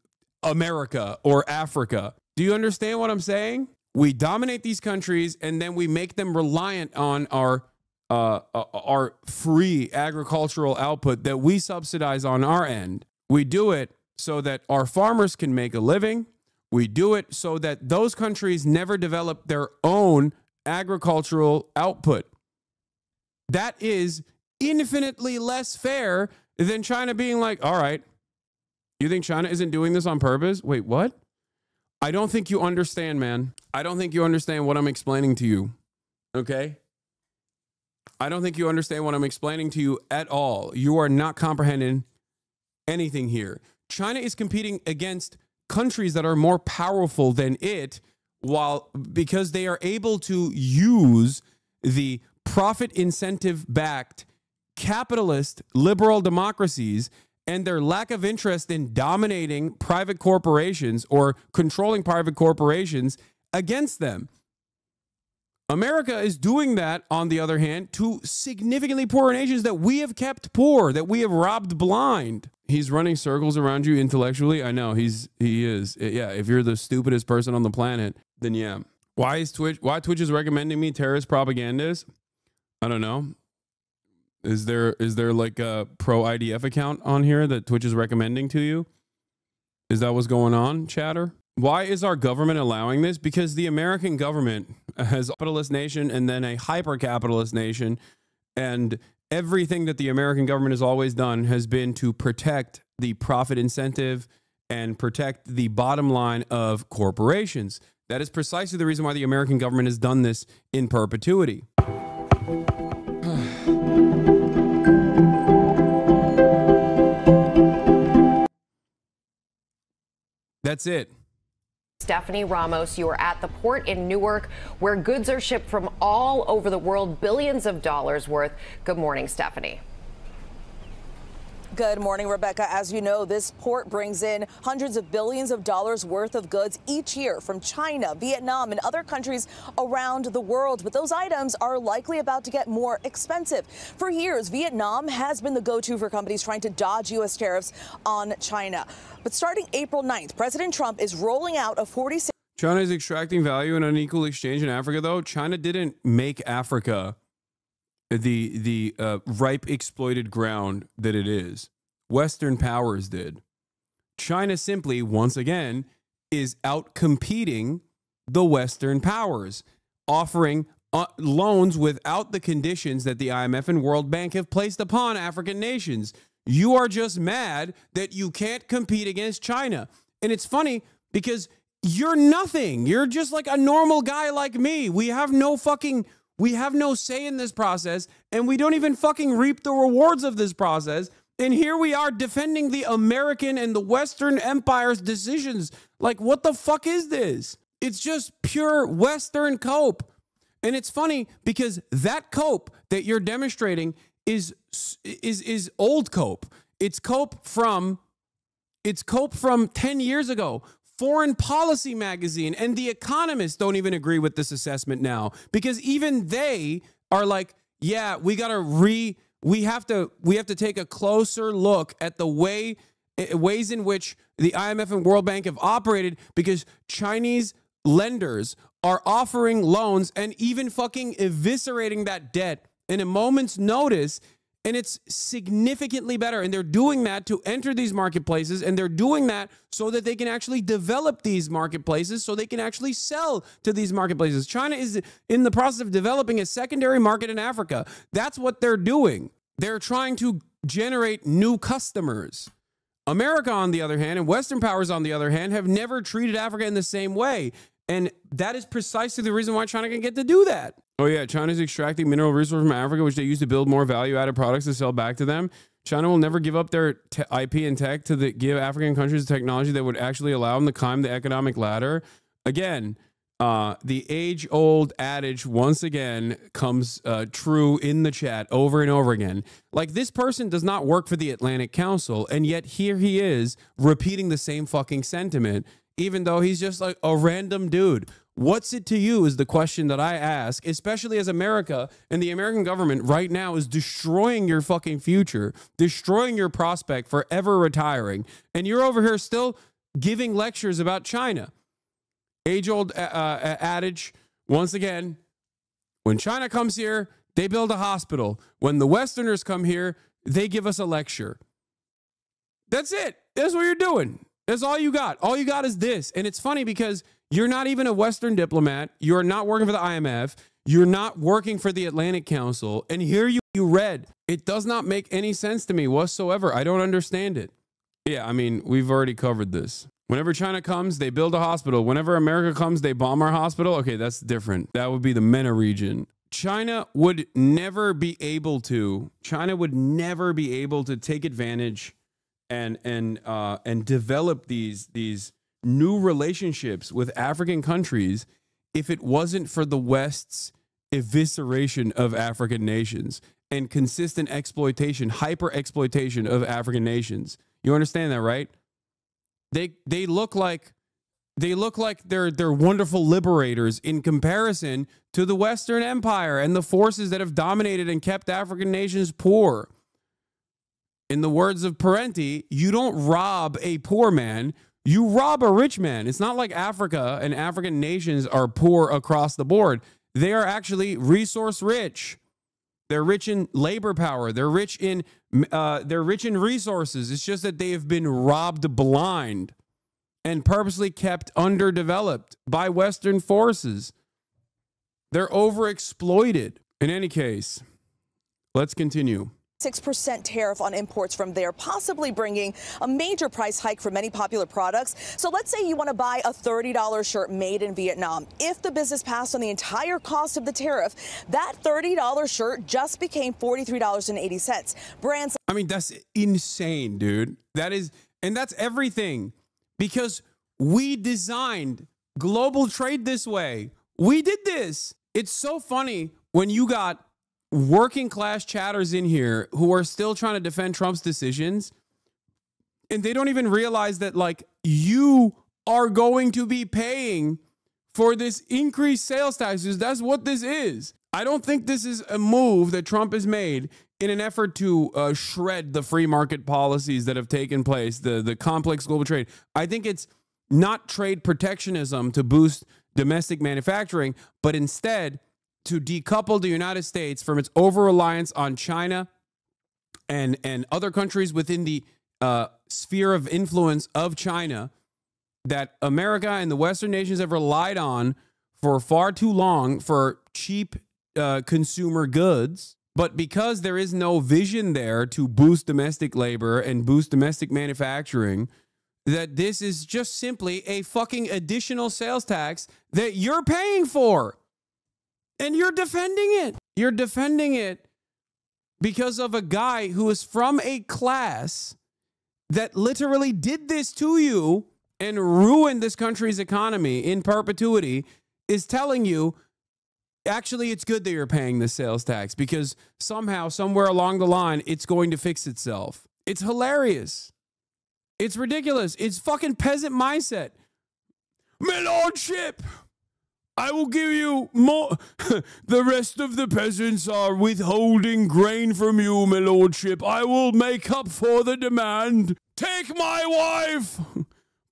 America or Africa. Do you understand what I'm saying? We dominate these countries and then we make them reliant on our free agricultural output that we subsidize on our end. We do it so that our farmers can make a living. We do it so that those countries never develop their own agricultural output. That is infinitely less fair than China being like, all right, you think China isn't doing this on purpose? Wait, what? I don't think you understand, man. I don't think you understand what I'm explaining to you. Okay? I don't think you understand what I'm explaining to you at all. You are not comprehending anything here. China is competing against countries that are more powerful than it, because they are able to use the profit incentive backed capitalist liberal democracies and their lack of interest in dominating private corporations or controlling private corporations against them. America is doing that, on the other hand, to significantly poorer nations that we have kept poor, that we have robbed blind. He's running circles around you intellectually. I know he is. Yeah, if you're the stupidest person on the planet, then yeah. Why Twitch is recommending me terrorist propagandists? I don't know. Is there like a pro IDF account on here that Twitch is recommending to you? Is that what's going on, chatter? Why is our government allowing this? Because the American government has a capitalist nation and then a hyper-capitalist nation, and everything that the American government has always done has been to protect the profit incentive and protect the bottom line of corporations. That is precisely the reason why the American government has done this in perpetuity. That's it. Stephanie Ramos, you are at the port in Newark, where goods are shipped from all over the world, billions of dollars worth. Good morning, Stephanie. Good morning, Rebecca. As you know, this port brings in hundreds of billions of dollars worth of goods each year from China, Vietnam, and other countries around the world. But those items are likely about to get more expensive. For years, Vietnam has been the go-to for companies trying to dodge U.S. tariffs on China. But starting April 9th, President Trump is rolling out a 46. China is extracting value in unequal exchange in Africa, though. China didn't make Africa the ripe exploited ground that it is. Western powers did. China simply, once again, is out competing the Western powers, offering loans without the conditions that the IMF and World Bank have placed upon African nations. You are just mad that you can't compete against China. And it's funny because you're nothing. You're just like a normal guy like me. We have no say in this process, and we don't even fucking reap the rewards of this process. And here we are defending the American and the Western Empire's decisions. Like, what the fuck is this? It's just pure Western cope. And it's funny because that cope that you're demonstrating is old cope. It's cope from 10 years ago. Foreign Policy magazine and The Economist don't even agree with this assessment now, because even they are like, yeah, we have to take a closer look at the ways in which the IMF and World Bank have operated, because Chinese lenders are offering loans and even fucking eviscerating that debt in a moment's notice. And it's significantly better. And they're doing that to enter these marketplaces. And they're doing that so that they can actually develop these marketplaces, so they can actually sell to these marketplaces. China is in the process of developing a secondary market in Africa. That's what they're doing. They're trying to generate new customers. America, on the other hand, and Western powers, on the other hand, have never treated Africa in the same way. And that is precisely the reason why China can get to do that. Oh yeah, China's extracting mineral resources from Africa, which they use to build more value-added products to sell back to them. China will never give up their IP and tech to give African countries technology that would actually allow them to climb the economic ladder. Again, the age-old adage once again comes true in the chat over and over again. Like, this person does not work for the Atlantic Council, and yet here he is repeating the same fucking sentiment, even though he's just like a random dude. What's it to you is the question that I ask, especially as America and the American government right now is destroying your fucking future, destroying your prospect for ever retiring. And you're over here still giving lectures about China. Age-old adage, once again, when China comes here, they build a hospital. When the Westerners come here, they give us a lecture. That's it. That's what you're doing. That's all you got. All you got is this. And it's funny because you're not even a Western diplomat. You're not working for the IMF. You're not working for the Atlantic Council. And here you read. It does not make any sense to me whatsoever. I don't understand it. Yeah, I mean, we've already covered this. Whenever China comes, they build a hospital. Whenever America comes, they bomb our hospital. Okay, that's different. That would be the MENA region. China would never be able to take advantage and develop these new relationships with African countries if it wasn't for the West's evisceration of African nations and consistent exploitation, hyper exploitation of African nations. You understand that, right? They look like they're wonderful liberators in comparison to the Western Empire and the forces that have dominated and kept African nations poor. In the words of Parenti, you don't rob a poor man, you rob a rich man. It's not like Africa and African nations are poor across the board. They are actually resource rich. They're rich in labor power. They're rich in resources. It's just that they have been robbed blind and purposely kept underdeveloped by Western forces. They're overexploited. In any case, let's continue. 6% tariff on imports from there, possibly bringing a major price hike for many popular products. So let's say you want to buy a $30 shirt made in Vietnam. If the business passed on the entire cost of the tariff, that $30 shirt just became $43.80. Brands. I mean, that's insane, dude. That's everything, because we designed global trade this way. We did this. It's so funny when you got working class chatters in here who are still trying to defend Trump's decisions, and they don't even realize that, like, you are going to be paying for this increased sales taxes. That's what this is. I don't think this is a move that Trump has made in an effort to shred the free market policies that have taken place, the complex global trade. I think it's not trade protectionism to boost domestic manufacturing, but instead to decouple the United States from its over-reliance on China and other countries within the sphere of influence of China that America and the Western nations have relied on for far too long for cheap consumer goods. But because there is no vision there to boost domestic labor and boost domestic manufacturing, that this is just simply a fucking additional sales tax that you're paying for. And you're defending it. You're defending it because of a guy who is from a class that literally did this to you and ruined this country's economy in perpetuity, is telling you, actually, it's good that you're paying the sales tax because somehow, somewhere along the line, it's going to fix itself. It's hilarious. It's ridiculous. It's fucking peasant mindset. My lordship, I will give you more. The rest of the peasants are withholding grain from you, my lordship. I will make up for the demand. Take my wife.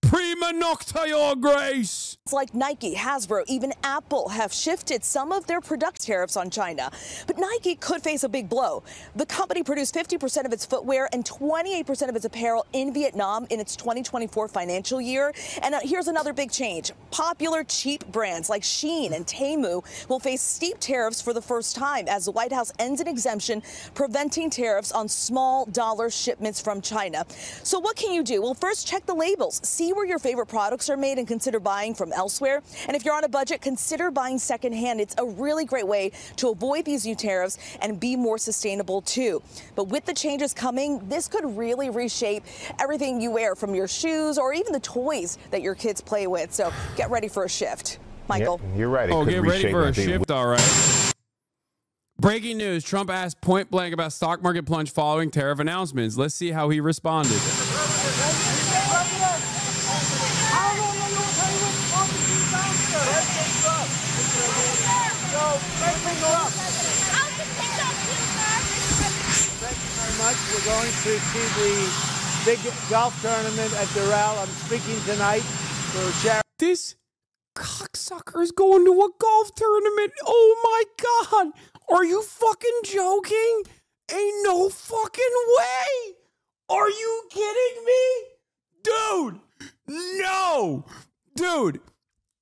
Prima nocta, your grace. like Nike, Hasbro, even Apple have shifted some of their product tariffs on China. But Nike could face a big blow. The company produced 50% of its footwear and 28% of its apparel in Vietnam in its 2024 financial year. And here's another big change. Popular cheap brands like Shein and Temu will face steep tariffs for the first time as the White House ends an exemption preventing tariffs on small dollar shipments from China. So what can you do? Well, first check the labels, see where your favorite products are made, and consider buying from elsewhere. And if you're on a budget, consider buying secondhand. It's a really great way to avoid these new tariffs and be more sustainable too. But with the changes coming, this could really reshape everything you wear, from your shoes or even the toys that your kids play with. So get ready for a shift. Michael. Yep, you're right. Get ready for a shift. All right. Breaking news. Trump asked point blank about stock market plunge following tariff announcements. Let's see how he responded. Thank you very much. We're going to see the big golf tournament at Doral. I'm speaking tonight for charity. This cocksucker is going to a golf tournament. Oh my God. Are you fucking joking? Ain't no fucking way. Are you kidding me? Dude, no. Dude,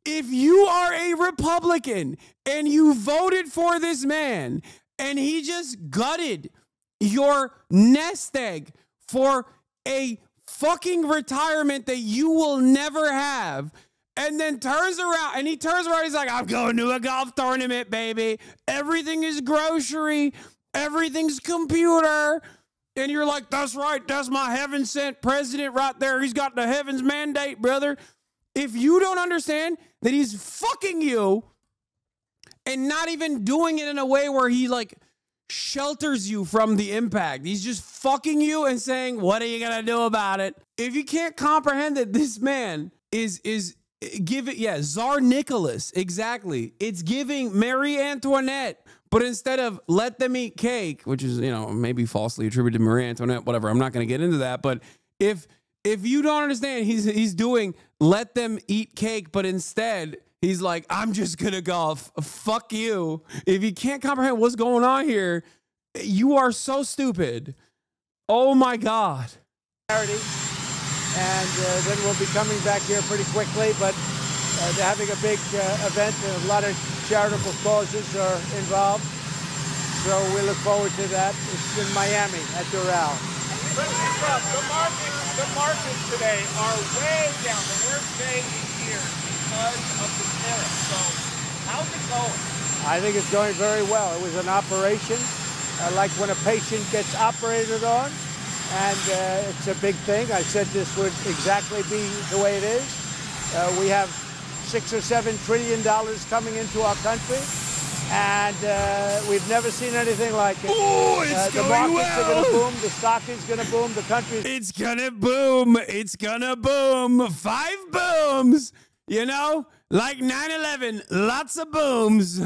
if you are a Republican and you voted for this man and he just gutted your nest egg for a fucking retirement that you will never have, and then turns around, he's like, I'm going to a golf tournament, baby. Everything is grocery. Everything's computer. And you're like, that's right. That's my heaven sent president right there. He's got the heavens mandate, brother. If you don't understand that he's fucking you and not even doing it in a way where he like shelters you from the impact, he's just fucking you and saying, what are you going to do about it? If you can't comprehend that this man is Tsar Nicholas, exactly. It's giving Marie Antoinette, but instead of let them eat cake, which is, maybe falsely attributed to Marie Antoinette, whatever. I'm not going to get into that. But if you don't understand, he's doing let them eat cake, but instead he's like, I'm just going to golf. Fuck you. If you can't comprehend what's going on here, you are so stupid. Oh my God. And then we'll be coming back here pretty quickly, but they're having a big event, and a lot of charitable causes are involved. So we look forward to that. It's in Miami at Doral. President Trump, the markets today are way down, the worst day in years because of the tariffs. So how's it going? I think it's going very well. It was an operation, like when a patient gets operated on. And it's a big thing. I said this would exactly be the way it is. We have $6 or $7 trillion coming into our country, and we've never seen anything like it. Oh, it's the going markets are going to boom. The stock is going to boom. The country. It's gonna boom. It's gonna boom. 5 booms. Like 9/11. Lots of booms.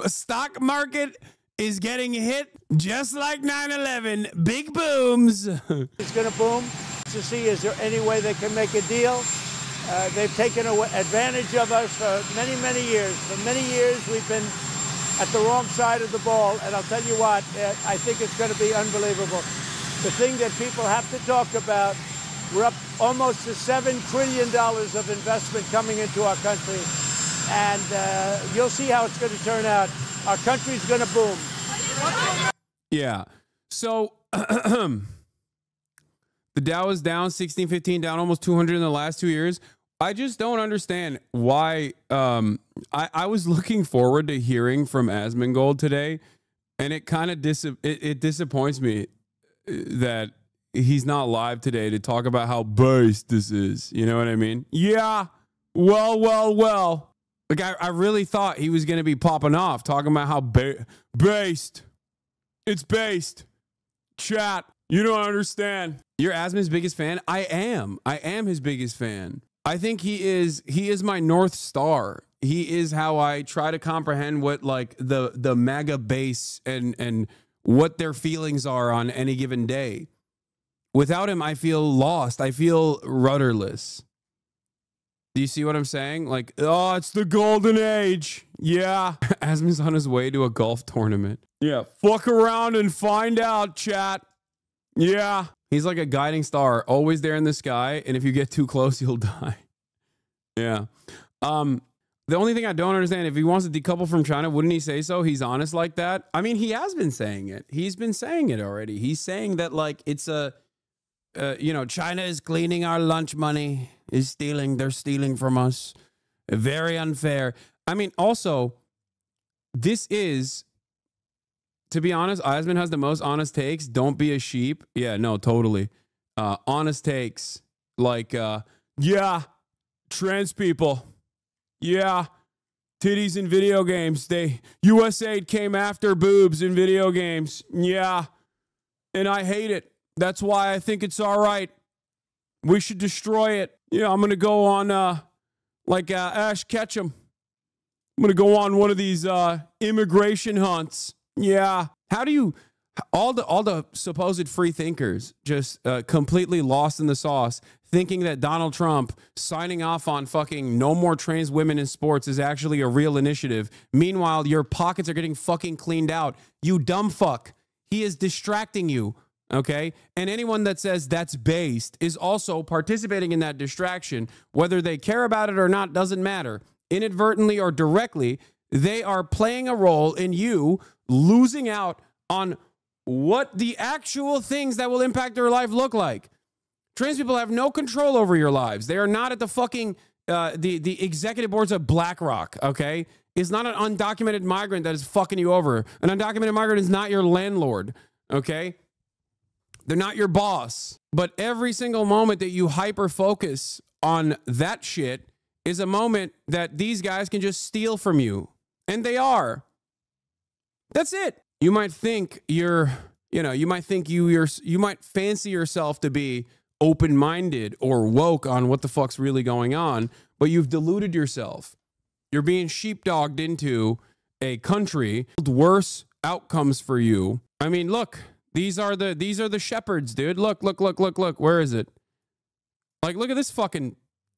Stock market is getting hit just like 9/11. Big booms. It's going to boom to see, is there any way they can make a deal? They've taken advantage of us for many, many years. For many years, we've been at the wrong side of the ball. And I'll tell you what, I think it's going to be unbelievable. The thing that people have to talk about, we're up almost to $7 trillion of investment coming into our country. And you'll see how it's going to turn out. Our country's going to boom. Yeah. So the Dow is down 1615, down almost 200 in the last 2 years. I just don't understand why. I was looking forward to hearing from Asmongold today, and it kind of disappoints me that he's not live today to talk about how based this is. You know what I mean? Yeah. Well. Like, I really thought he was going to be popping off, talking about how based. It's based. Chat. You don't understand. You're Asman's biggest fan? I am his biggest fan. I think he is my North Star. He is how I try to comprehend what, like, the MAGA base and what their feelings are on any given day. Without him, I feel lost. I feel rudderless. Do you see what I'm saying? Like, oh, it's the golden age. Yeah. Asman's on his way to a golf tournament. Yeah. Fuck around and find out, chat. Yeah. He's like a guiding star, always there in the sky. And if you get too close, you'll die. Yeah. The only thing I don't understand, if he wants to decouple from China, wouldn't he say so? He's honest like that. I mean, he has been saying it. He's been saying it already. He's saying that, like, it's a, you know, China is cleaning our lunch money, is stealing. They're stealing from us. Very unfair. I mean, also, this is, to be honest, Asman has the most honest takes. Don't be a sheep. Yeah, no, totally. Honest takes. Like, yeah, trans people. Yeah, titties in video games. USAID came after boobs in video games. Yeah, and I hate it. That's why I think it's all right. We should destroy it. Yeah, I'm going to go on, Ash Ketchum. I'm going to go on one of these immigration hunts. Yeah. How do you, all the supposed free thinkers just completely lost in the sauce, thinking that Donald Trump signing off on fucking no more trans women in sports is actually a real initiative. Meanwhile, your pockets are getting fucking cleaned out. You dumb fuck. He is distracting you. Okay. And anyone that says that's based is also participating in that distraction. Whether they care about it or not doesn't matter. Inadvertently or directly, they are playing a role in you losing out on what the actual things that will impact their life look like. Trans people have no control over your lives. They are not at the fucking, the executive boards of BlackRock, okay? It's not an undocumented migrant that is fucking you over. An undocumented migrant is not your landlord, okay? They're not your boss. But every single moment that you hyper-focus on that shit is a moment that these guys can just steal from you. And they are. That's it. You might think you might fancy yourself to be open-minded or woke on what the fuck's really going on, but you've deluded yourself. You're being sheepdogged into a country with worse outcomes for you. I mean, look, these are the shepherds, dude. Look. Where is it? Like, look at this fucking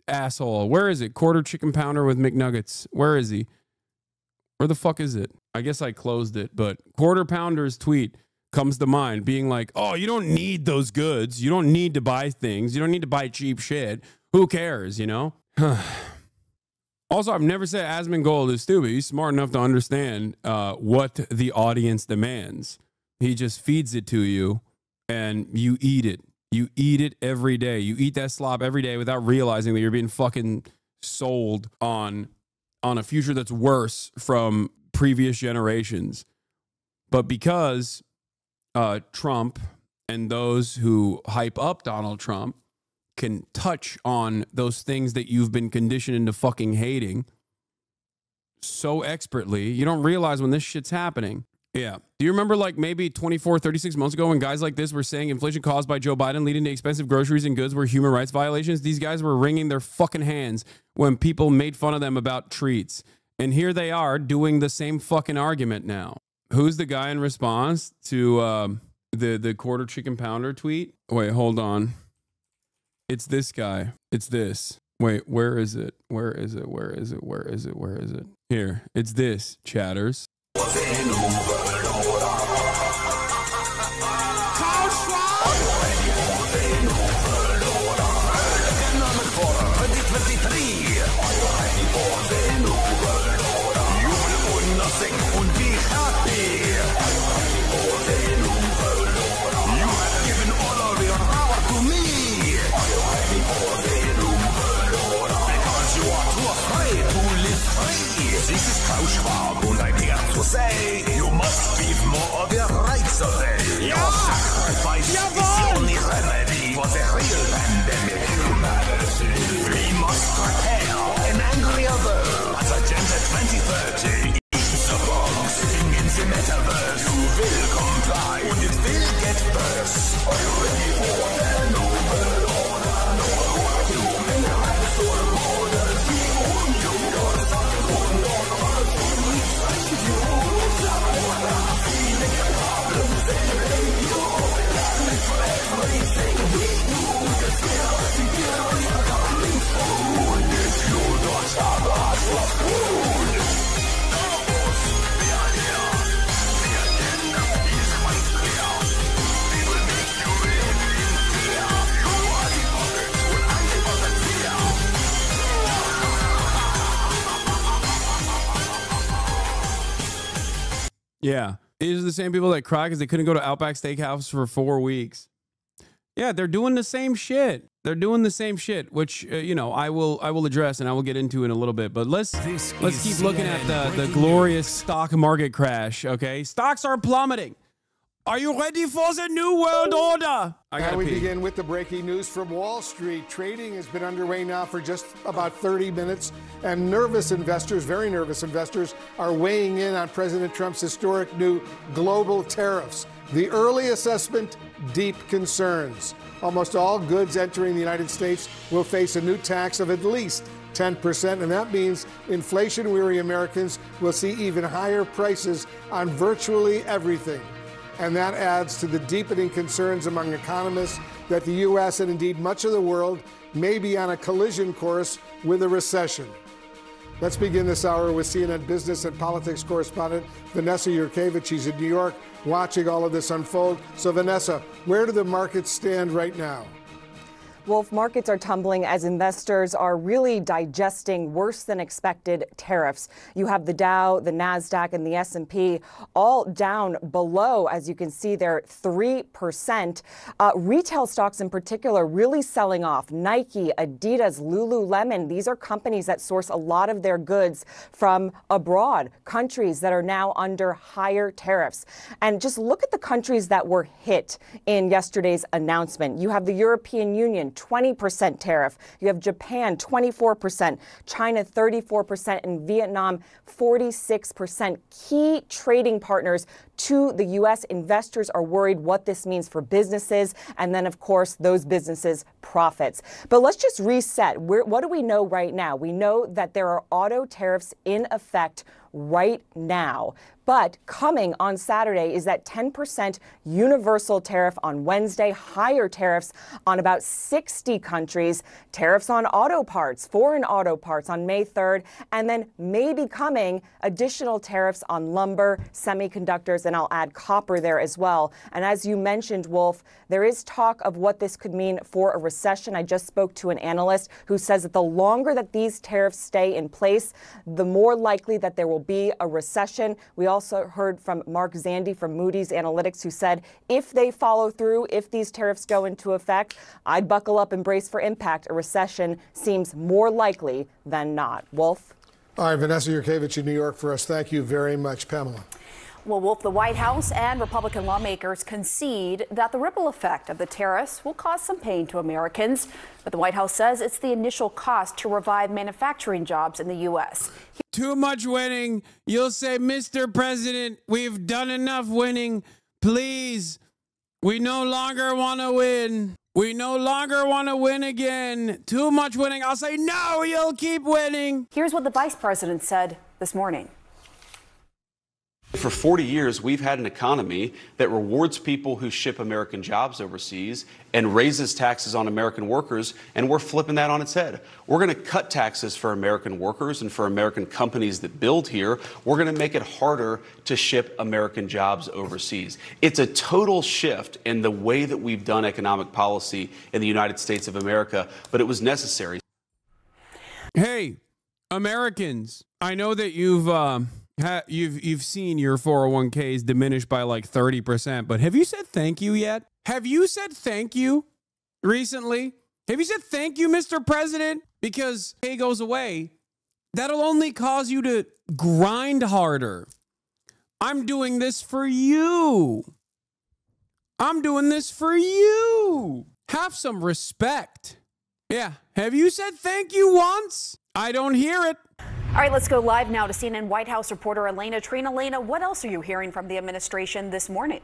asshole. Where is it? Quarter chicken pounder with McNuggets. Where is he? Where the fuck is it? I guess I closed it, but Quarter Pounder's tweet comes to mind being like, oh, you don't need those goods. You don't need to buy things. You don't need to buy cheap shit. Who cares, you know? Also, I've never said Asmongold is stupid. He's smart enough to understand what the audience demands. He just feeds it to you and you eat it. You eat it every day. You eat that slop every day without realizing that you're being fucking sold on a future that's worse from previous generations. But because Trump and those who hype up Donald Trump can touch on those things that you've been conditioned into fucking hating so expertly, you don't realize when this shit's happening. Yeah. Do you remember like maybe 24, 36 months ago when guys like this were saying inflation caused by Joe Biden leading to expensive groceries and goods were human rights violations? These guys were wringing their fucking hands when people made fun of them about treats. And here they are doing the same fucking argument now. Who's the guy in response to the quarter chicken pounder tweet? Wait, hold on. It's this guy. It's this. Wait, where is it? Where is it? Where is it? Where is it? Where is it? Here. It's this, chatters. Say you must give more of your rights away. Your sacrifice is the only remedy for the real pandemic. We must prepare an angrier world as Agenda 2030 eats the box in the metaverse. You will comply and it will get worse. Are you ready for the noble order? Human rights or borders? Yeah. These are the same people that cry because they couldn't go to Outback Steakhouse for 4 weeks. Yeah, they're doing the same shit. They're doing the same shit, which you know, I will address and I will get into in a little bit. But let's keep looking at the glorious stock market crash. Okay, stocks are plummeting. Are you ready for the new world order? Now we begin with the breaking news from Wall Street. Trading has been underway now for just about 30 minutes, and nervous investors, very nervous investors, are weighing in on President Trump's historic new global tariffs. The early assessment, deep concerns. Almost all goods entering the United States will face a new tax of at least 10%, and that means inflation-weary Americans will see even higher prices on virtually everything. And that adds to the deepening concerns among economists that the U.S. and indeed much of the world may be on a collision course with a recession. Let's begin this hour with CNN business and politics correspondent Vanessa Yurkevich. She's in New York watching all of this unfold. So Vanessa, where do the markets stand right now? Wolf, markets are tumbling as investors are really digesting worse than expected tariffs. You have the Dow, the NASDAQ, and the S&P all down below, as you can see there, 3%. Retail stocks in particular really selling off. Nike, Adidas, Lululemon, these are companies that source a lot of their goods from abroad, countries that are now under higher tariffs. And just look at the countries that were hit in yesterday's announcement. You have the European Union, 20% tariff. You have Japan, 24%, China, 34%, and Vietnam, 46%. Key trading partners to the U.S. Investors are worried what this means for businesses and then, of course, those businesses' profits. But let's just reset. What do we know right now? We know that there are auto tariffs in effect right now. But coming on Saturday is that 10% universal tariff on Wednesday, higher tariffs on about 60 countries, tariffs on auto parts, foreign auto parts on May 3rd, and then maybe coming additional tariffs on lumber, semiconductors, and I'll add copper there as well. And as you mentioned, Wolf, there is talk of what this could mean for a recession. I just spoke to an analyst who says that the longer that these tariffs stay in place, the more likely that there will be a recession. We also heard from Mark Zandi from Moody's Analytics, who said if they follow through, if these tariffs go into effect, I'd buckle up and brace for impact. A recession seems more likely than not. Wolf? All right, Vanessa Yurkevich in New York for us. Thank you very much, Pamela. Well, Wolf, the White House and Republican lawmakers concede that the ripple effect of the tariffs will cause some pain to Americans. But the White House says it's the initial cost to revive manufacturing jobs in the U.S. Too much winning. You'll say, Mr. President, we've done enough winning. Please, we no longer want to win. We no longer want to win again. Too much winning. I'll say, no, you'll keep winning. Here's what the vice president said this morning. For 40 years, we've had an economy that rewards people who ship American jobs overseas and raises taxes on American workers, and we're flipping that on its head. We're going to cut taxes for American workers and for American companies that build here. We're going to make it harder to ship American jobs overseas. It's a total shift in the way that we've done economic policy in the United States of America, but it was necessary. Hey, Americans, I know that you've seen your 401ks diminish by like 30%, but have you said thank you yet? Have you said thank you recently? Have you said thank you, Mr. President? Because pay goes away, that'll only cause you to grind harder. I'm doing this for you. I'm doing this for you. Have some respect. Yeah. Have you said thank you once? I don't hear it. All right, let's go live now to CNN White House reporter Elena Trina. Elena, what else are you hearing from the administration this morning?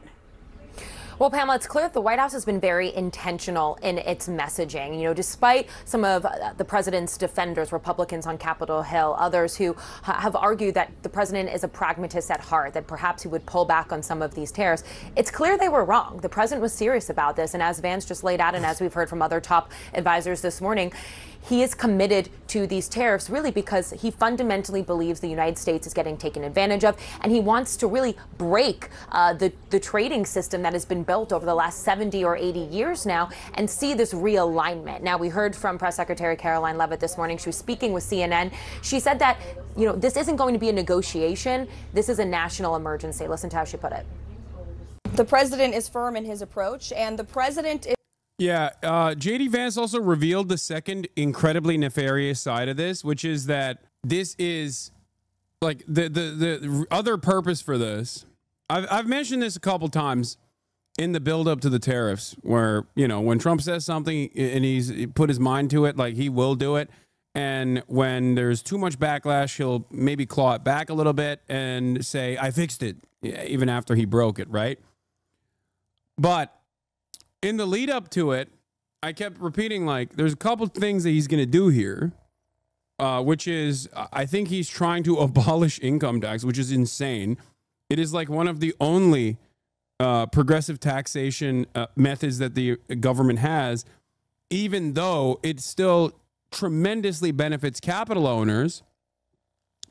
Well, Pamela, it's clear that the White House has been very intentional in its messaging. You know, despite some of the president's defenders, Republicans on Capitol Hill, others who have argued that the president is a pragmatist at heart, that perhaps he would pull back on some of these tariffs, it's clear they were wrong. The president was serious about this. And as Vance just laid out, and as we've heard from other top advisors this morning, he is committed to these tariffs really because he fundamentally believes the United States is getting taken advantage of, and he wants to really break the trading system that has been built over the last 70 or 80 years now and see this realignment. Now, we heard from Press Secretary Caroline Leavitt this morning. She was speaking with CNN. She said that, you know, this isn't going to be a negotiation. This is a national emergency. Listen to how she put it. The president is firm in his approach, and the president is... Yeah, J.D. Vance also revealed the second incredibly nefarious side of this, which is that this is like the other purpose for this. I've mentioned this a couple times in the build up to the tariffs, where, you know, when Trump says something and he's put his mind to it, like, he will do it. And when there's too much backlash, he'll maybe claw it back a little bit and say, I fixed it, even after he broke it, right? But in the lead up to it, I kept repeating, like, there's a couple things that he's going to do here, which is, I think he's trying to abolish income tax, which is insane. It is like one of the only progressive taxation methods that the government has, even though it still tremendously benefits capital owners,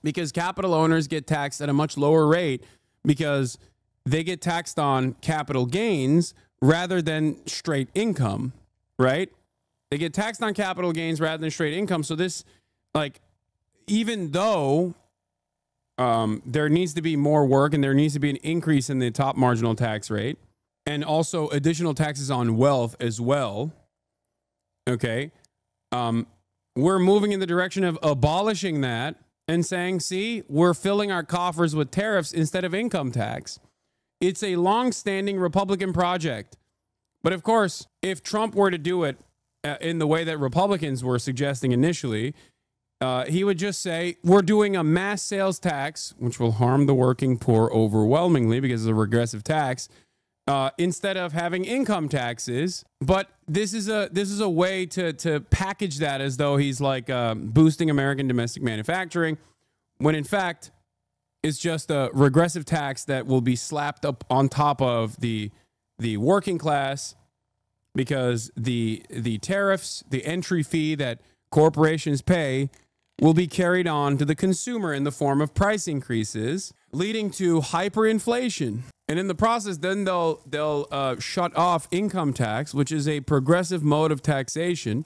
because capital owners get taxed at a much lower rate because they get taxed on capital gains rather than straight income, right? They get taxed on capital gains rather than straight income. So this, like, even though there needs to be more work and there needs to be an increase in the top marginal tax rate and also additional taxes on wealth as well, okay, we're moving in the direction of abolishing that and saying, see, we're filling our coffers with tariffs instead of income tax. It's a long-standing Republican project. But of course, if Trump were to do it in the way that Republicans were suggesting initially, he would just say, we're doing a mass sales tax, which will harm the working poor overwhelmingly because it's a regressive tax, instead of having income taxes. But this is a way to package that as though he's like boosting American domestic manufacturing, when in fact, it's just a regressive tax that will be slapped up on top of the working class, because the tariffs, the entry fee that corporations pay, will be carried on to the consumer in the form of price increases, leading to hyperinflation. And in the process, then they'll shut off income tax, which is a progressive mode of taxation.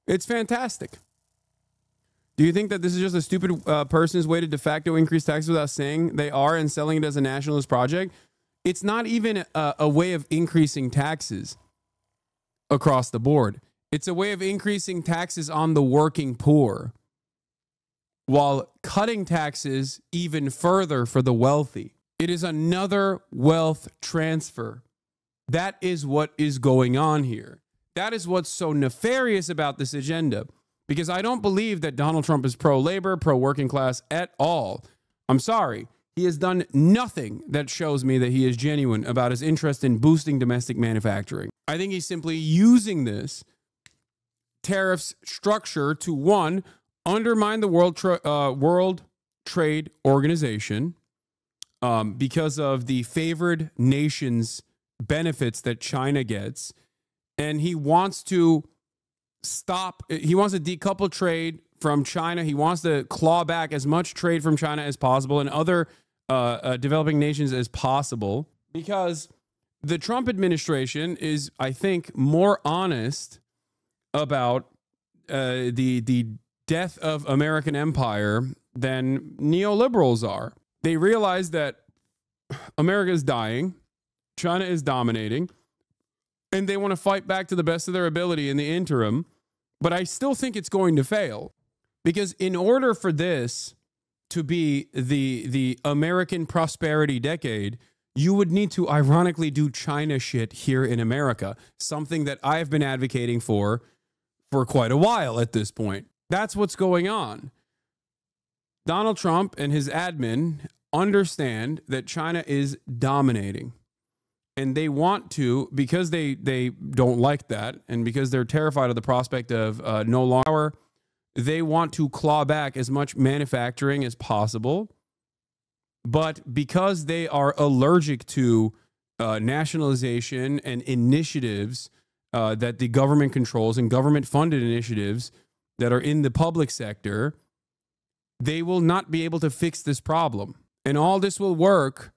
It's fantastic. Do you think that this is just a stupid person's way to de facto increase taxes without saying they are and selling it as a nationalist project? It's not even a way of increasing taxes across the board. It's a way of increasing taxes on the working poor while cutting taxes even further for the wealthy. It is another wealth transfer. That is what is going on here. That is what's so nefarious about this agenda. Because I don't believe that Donald Trump is pro-labor, pro-working class at all. I'm sorry. He has done nothing that shows me that he is genuine about his interest in boosting domestic manufacturing. I think he's simply using this tariffs structure to, one, undermine the World Trade Organization because of the favored nations benefits that China gets. And he wants to decouple trade from China. He wants to claw back as much trade from China as possible and other developing nations as possible, because the Trump administration is, I think, more honest about the death of American empire than neoliberals are. They realize that America is dying, China is dominating, and they want to fight back to the best of their ability in the interim. But I still think it's going to fail, because in order for this to be the American prosperity decade, you would need to ironically do China shit here in America, something that I've been advocating for quite a while at this point. That's what's going on. Donald Trump and his admin understand that China is dominating. And they want to, because they don't like that, and because they're terrified of the prospect of no longer, they want to claw back as much manufacturing as possible. But because they are allergic to nationalization and initiatives that the government controls and government-funded initiatives that are in the public sector, they will not be able to fix this problem. And all this will work.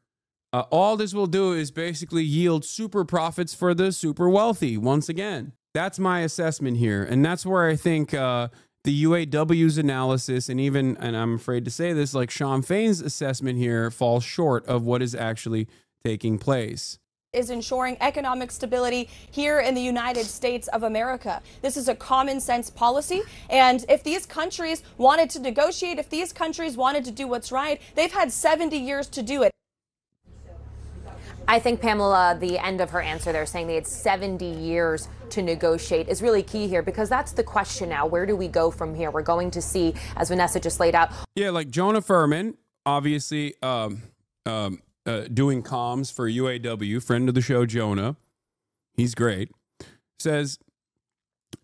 All this will do is basically yield super profits for the super wealthy once again. That's my assessment here. And that's where I think the UAW's analysis and even, and I'm afraid to say this, like Sean Fain's assessment here falls short of what is actually taking place. Is ensuring economic stability here in the United States of America. This is a common sense policy. And if these countries wanted to negotiate, if these countries wanted to do what's right, they've had 70 years to do it. I think, Pamela, the end of her answer there, saying they had 70 years to negotiate, is really key here, because that's the question now. Where do we go from here? We're going to see, as Vanessa just laid out. Yeah, like Jonah Furman, obviously doing comms for UAW, friend of the show, Jonah. He's great. Says,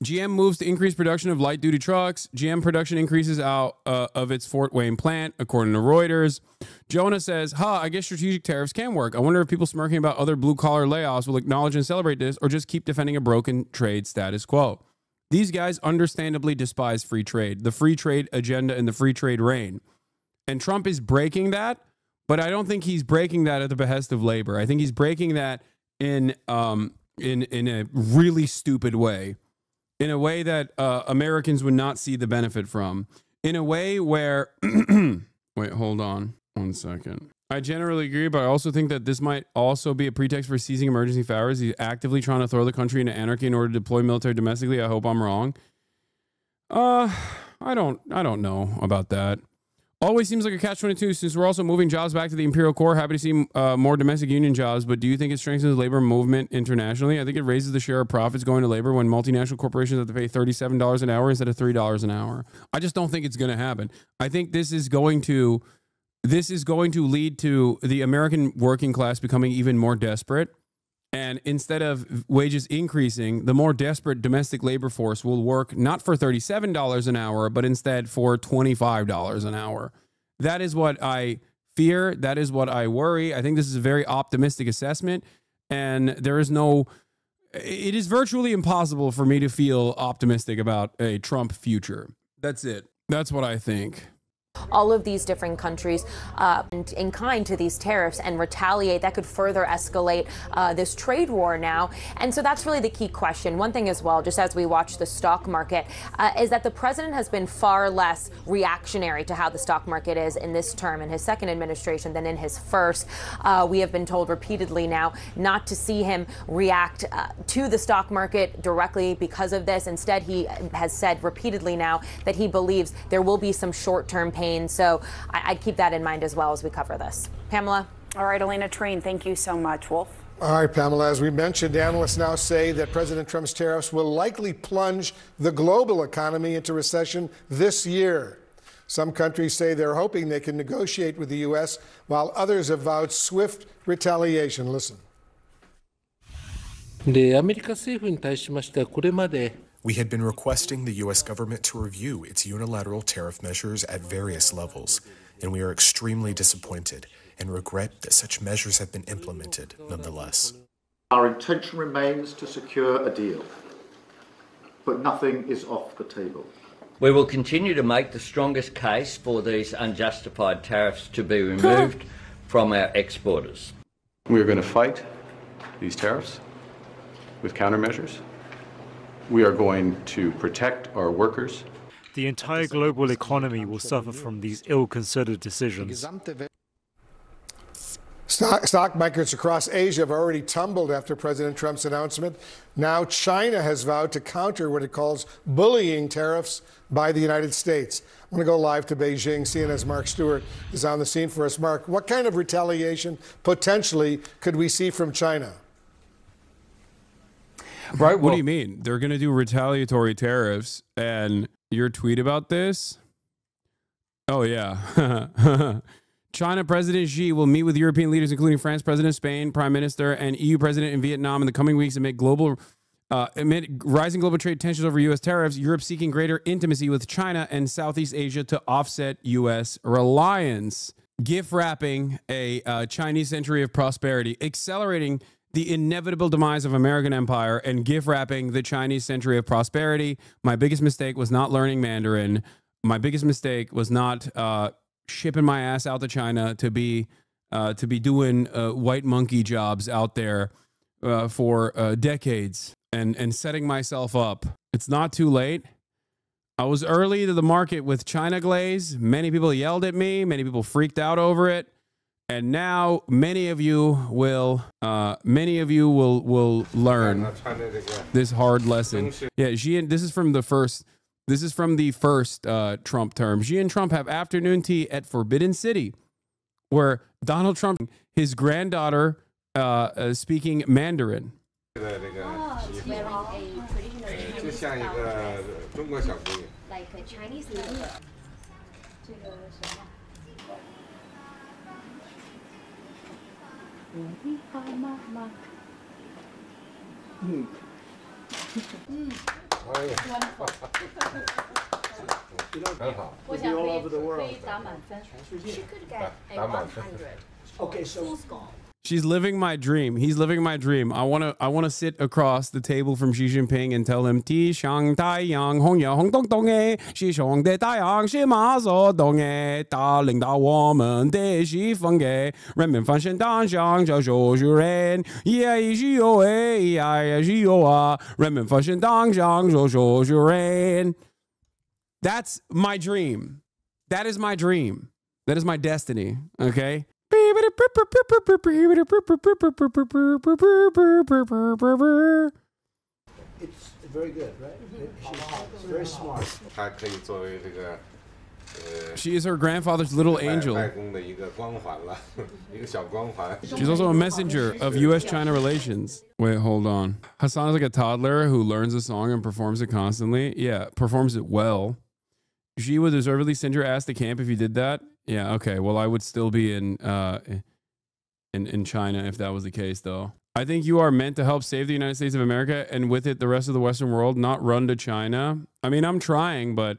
GM moves to increase production of light-duty trucks. GM production increases out of its Fort Wayne plant, according to Reuters. Jonah says, I guess strategic tariffs can work. I wonder if people smirking about other blue-collar layoffs will acknowledge and celebrate this or just keep defending a broken trade status quo. These guys understandably despise free trade, the free trade agenda and the free trade reign. And Trump is breaking that, but I don't think he's breaking that at the behest of labor. I think he's breaking that in a really stupid way. In a way that Americans would not see the benefit from. In a way where... Wait, hold on 1 second. I generally agree, but I also think that this might also be a pretext for seizing emergency powers. He's actively trying to throw the country into anarchy in order to deploy military domestically. I hope I'm wrong. I don't know about that. Always seems like a catch-22 since we're also moving jobs back to the imperial core. Happy to see more domestic union jobs, but do you think it strengthens the labor movement internationally? I think it raises the share of profits going to labor when multinational corporations have to pay $37 an hour instead of $3 an hour. I just don't think it's going to happen. I think this is going to lead to the American working class becoming even more desperate. And instead of wages increasing, the more desperate domestic labor force will work not for $37 an hour, but instead for $25 an hour. That is what I fear. That is what I worry. I think this is a very optimistic assessment. And it is virtually impossible for me to feel optimistic about a Trump future. That's it. That's what I think. All of these different countries in kind to these tariffs and retaliate. That could further escalate this trade war now. And so that's really the key question. One thing as well, just as we watch the stock market, is that the president has been far less reactionary to how the stock market is in this term, in his second administration, than in his first. We have been told repeatedly now not to see him react to the stock market directly because of this. Instead, he has said repeatedly now that he believes there will be some short-term pain. So I'd keep that in mind as well as we cover this. Pamela? All right, Elena Treen, thank you so much. Wolf? All right, Pamela, as we mentioned, analysts now say that President Trump's tariffs will likely plunge the global economy into recession this year. Some countries say they're hoping they can negotiate with the U.S., while others have vowed swift retaliation. Listen. We had been requesting the U.S. government to review its unilateral tariff measures at various levels, and we are extremely disappointed and regret that such measures have been implemented nonetheless. Our intention remains to secure a deal, but nothing is off the table. We will continue to make the strongest case for these unjustified tariffs to be removed from our exporters. We are going to fight these tariffs with countermeasures. We are going to protect our workers. The entire global economy will suffer from these ill-considered decisions. Stock markets across Asia have already tumbled after President Trump's announcement. Now China has vowed to counter what it calls bullying tariffs by the United States. I'm going to go live to Beijing. CNN's Mark Stewart is on the scene for us. Mark, what kind of retaliation potentially could we see from China? Right. What do you mean? They're going to do retaliatory tariffs, and your tweet about this? Oh, yeah. China President Xi will meet with European leaders, including France President, Spain Prime Minister, and EU President in Vietnam in the coming weeks amid rising global trade tensions over U.S. tariffs. Europe seeking greater intimacy with China and Southeast Asia to offset U.S. reliance. Gift wrapping a Chinese century of prosperity, accelerating the inevitable demise of American empire and gift wrapping the Chinese century of prosperity. My biggest mistake was not learning Mandarin. My biggest mistake was not shipping my ass out to China to be doing white monkey jobs out there for decades and setting myself up. It's not too late. I was early to the market with China glaze. Many people yelled at me. Many people freaked out over it. And now many of you will learn this hard lesson. Yeah, this is from the first Trump term. Xi and Trump have afternoon tea at Forbidden City, where Donald Trump, his granddaughter, speaking Mandarin. Like a Chinese letter. We'll be all over the world. She could get a 100. Okay, so full score. She's living my dream. He's living my dream. I wanna sit across the table from Xi Jinping and tell him Ti Shang Tai Yang Hong Ya Hong Dong Dong E Xi Shong De Tai Yang Xi Ma So Dong E Da Ling Da Wo Men De Xi Feng Ge Ren Men Fan Shen Dang Xiang Zhao Zhou Zhu Ren Ya Yi Xi Yo E Ya Ya Xi Yo A Ren Men Fan Shen Dang Xiang Zhou Zhou Zhu Ren. That's my dream. That is my dream. That is my destiny. Okay. it's very good, right? She's very smart. She is her grandfather's little angel. She's also a messenger of U.S.-China relations. Wait, hold on. Hasan is like a toddler who learns a song and performs it constantly. Yeah, performs it well. She would deservedly send your ass to camp if you did that. Yeah, okay. Well, I would still be in China if that was the case, though. I think you are meant to help save the United States of America and with it the rest of the Western world, not run to China. I mean, I'm trying, but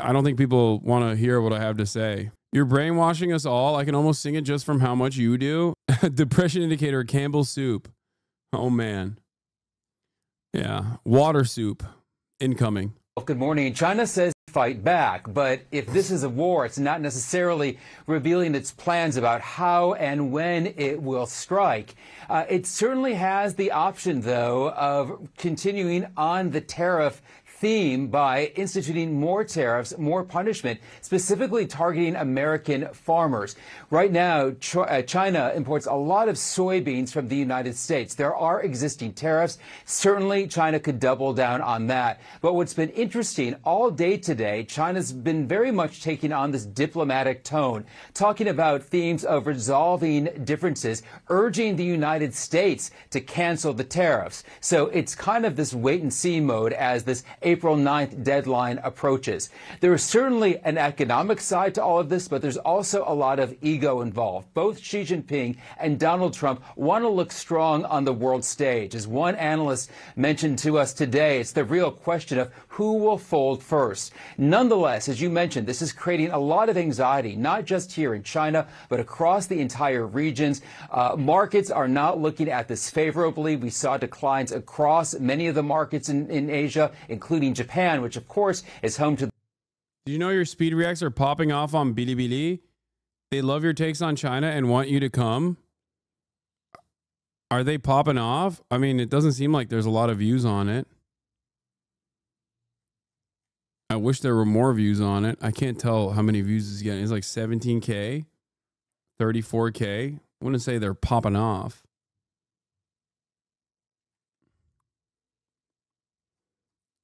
I don't think people want to hear what I have to say. You're brainwashing us all. I can almost sing it just from how much you do. Depression indicator, Campbell's soup. Oh, man. Yeah. Water soup. Incoming. Good morning. China says fight back, but if this is a war, it's not necessarily revealing its plans about how and when it will strike. It certainly has the option, though, of continuing on the tariff theme by instituting more tariffs, more punishment, specifically targeting American farmers. Right now, China imports a lot of soybeans from the United States. There are existing tariffs. Certainly, China could double down on that. But what's been interesting all day today, China's been very much taking on this diplomatic tone, talking about themes of resolving differences, urging the United States to cancel the tariffs. So it's kind of this wait-and-see mode as this April 9th deadline approaches. There is certainly an economic side to all of this, but there's also a lot of ego involved. Both Xi Jinping and Donald Trump want to look strong on the world stage. As one analyst mentioned to us today, it's the real question of who will fold first. Nonetheless, as you mentioned, this is creating a lot of anxiety, not just here in China, but across the entire regions. Markets are not looking at this favorably. We saw declines across many of the markets in Asia, including Japan, which of course is home to. Do you know your speed reacts are popping off on Bilibili? They love your takes on China and want you to come. Are they popping off? I mean, it doesn't seem like there's a lot of views on it. I wish there were more views on it. I can't tell how many views it's getting. It's like 17K, 34K. I wouldn't say they're popping off.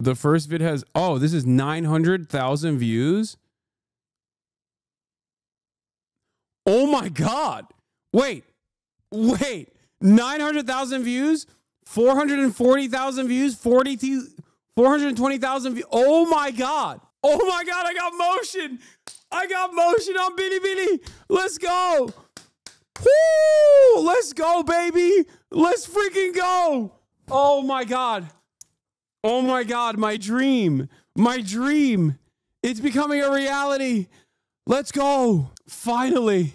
The first vid has, oh, this is 900,000 views. Oh my God. Wait. 900,000 views, 440,000 views, 420,000 views. Oh my God. Oh my God. I got motion. I got motion on Bilibili. Let's go. Woo! Let's go, baby. Let's freaking go. Oh my God. Oh my God, my dream. My dream. It's becoming a reality. Let's go. Finally.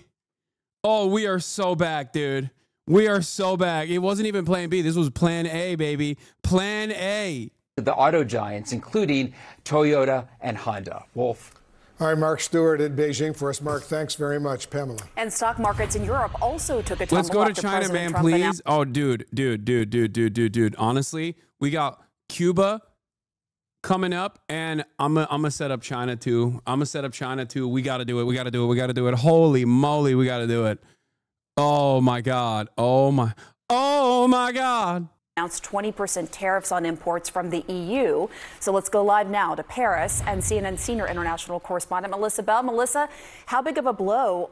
Oh, we are so back, dude. We are so back. It wasn't even plan B. This was plan A, baby. Plan A. The auto giants, including Toyota and Honda. Wolf. All right, Mark Stewart in Beijing for us. Mark, thanks very much. Pamela. And stock markets in Europe also took a tumble. Let's go to after China, President man, Trump please. announced- Oh, dude. Honestly, we got Cuba coming up, and I'm gonna set up China too. We got to do it. Holy moly, we got to do it. Oh my God. Oh my God. Announced 20% tariffs on imports from the EU. So let's go live now to Paris and CNN senior international correspondent Melissa Bell. Melissa, how big of a blow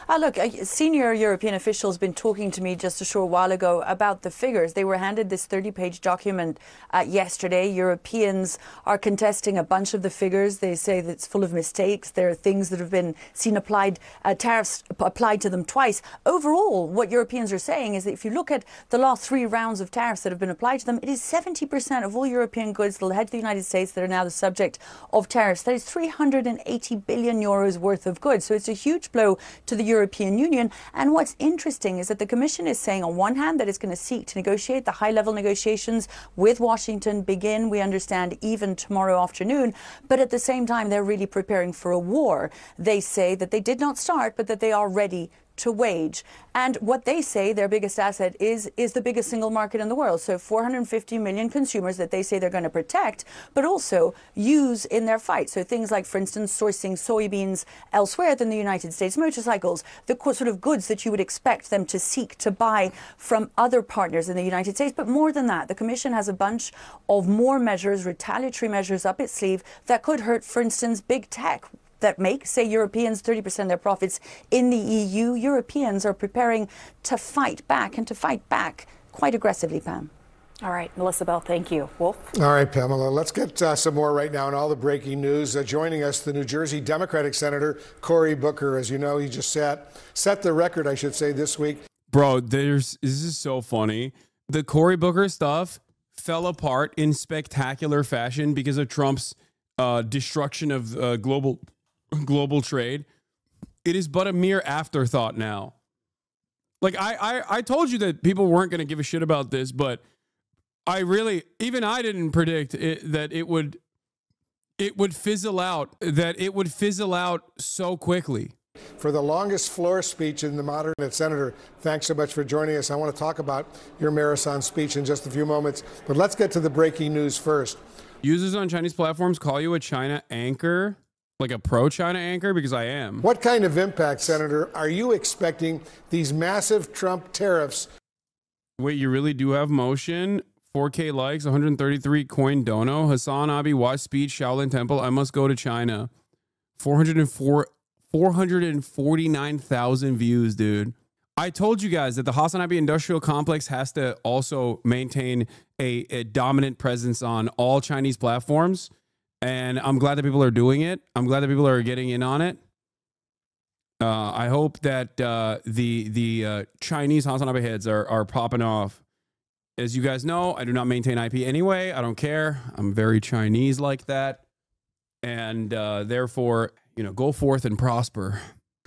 Look, a senior European official has been talking to me just a short while ago about the figures. They were handed this 30-page document yesterday. Europeans are contesting a bunch of the figures. They say that it's full of mistakes. There are things that have been seen applied, tariffs applied to them twice. Overall, what Europeans are saying is that if you look at the last 3 rounds of tariffs that have been applied to them, it is 70% of all European goods that head to the United States that are now the subject of tariffs. That is 380 billion euros worth of goods. So it's a huge blow to the European Union. And what's interesting is that the Commission is saying on one hand that it's going to seek to negotiate. The high-level negotiations with Washington begin, we understand, even tomorrow afternoon. But at the same time, they're really preparing for a war. They say that they did not start, but that they are ready to wage. And what they say their biggest asset is the biggest single market in the world. So 450 million consumers that they say they're going to protect, but also use in their fight. So things like, for instance, sourcing soybeans elsewhere than the United States, motorcycles, the sort of goods that you would expect them to seek to buy from other partners in the United States. But more than that, the Commission has a bunch of more measures, retaliatory measures up its sleeve that could hurt, for instance, big tech that make, say, Europeans 30% of their profits in the EU. Europeans are preparing to fight back, and to fight back quite aggressively, Pam. All right, Melissa Bell, thank you. Wolf? All right, Pamela, let's get some more right now on all the breaking news. Joining us, the New Jersey Democratic Senator Cory Booker. As you know, he just set the record, I should say, this week. Bro, this is so funny. The Cory Booker stuff fell apart in spectacular fashion because of Trump's destruction of global trade. It is but a mere afterthought now. Like I told you that people weren't going to give a shit about this, but I didn't predict that it would fizzle out so quickly. For the longest floor speech in the modern Senator, thanks so much for joining us. I want to talk about your marathon speech in just a few moments, but let's get to the breaking news first. Users on Chinese platforms call you a China anchor. Like a pro-China anchor? Because I am. What kind of impact, Senator, are you expecting these massive Trump tariffs? Wait, you really do have motion? 4K likes, 133 coin dono. HasanAbi, watch speech, Shaolin Temple. I must go to China. 449,000 views, dude. I told you guys that the HasanAbi industrial complex has to also maintain a dominant presence on all Chinese platforms. And I'm glad that people are doing it. I'm glad that people are getting in on it. I hope that the Chinese HasanAbi heads are popping off. As you guys know, I do not maintain IP anyway. I don't care. I'm very Chinese like that. And therefore, go forth and prosper.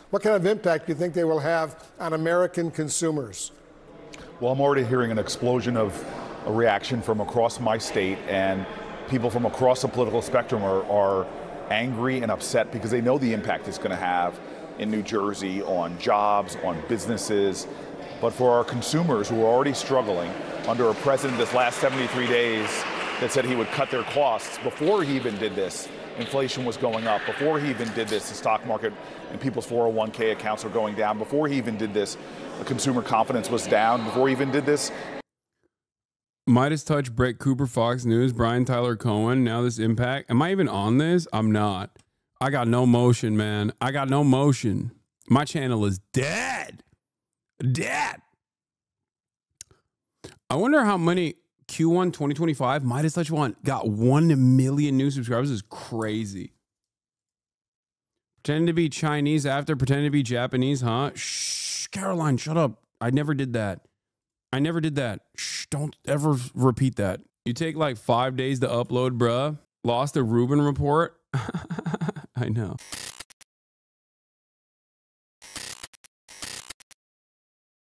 What kind of impact do you think they will have on American consumers? Well, I'm already hearing an explosion of a reaction from across my state, and people from across the political spectrum are angry and upset because they know the impact it's going to have in New Jersey on jobs, on businesses. But for our consumers who are already struggling under a president this last 73 days that said he would cut their costs before he even did this, inflation was going up. Before he even did this, the stock market and people's 401k accounts were going down. Before he even did this, the consumer confidence was down. Before he even did this, Midas Touch, Brett Cooper, Fox News, Brian Tyler Cohen. Now this impact. Am I even on this? I'm not. I got no motion, man. I got no motion. My channel is dead. Dead. I wonder how many Q1 2025 Midas Touch got 1 million new subscribers. This is crazy. Pretending to be Chinese after pretending to be Japanese, huh? Shh, Caroline, shut up. I never did that. Shh, don't ever repeat that. You take like 5 days to upload, bruh. Lost a Rubin report. I know.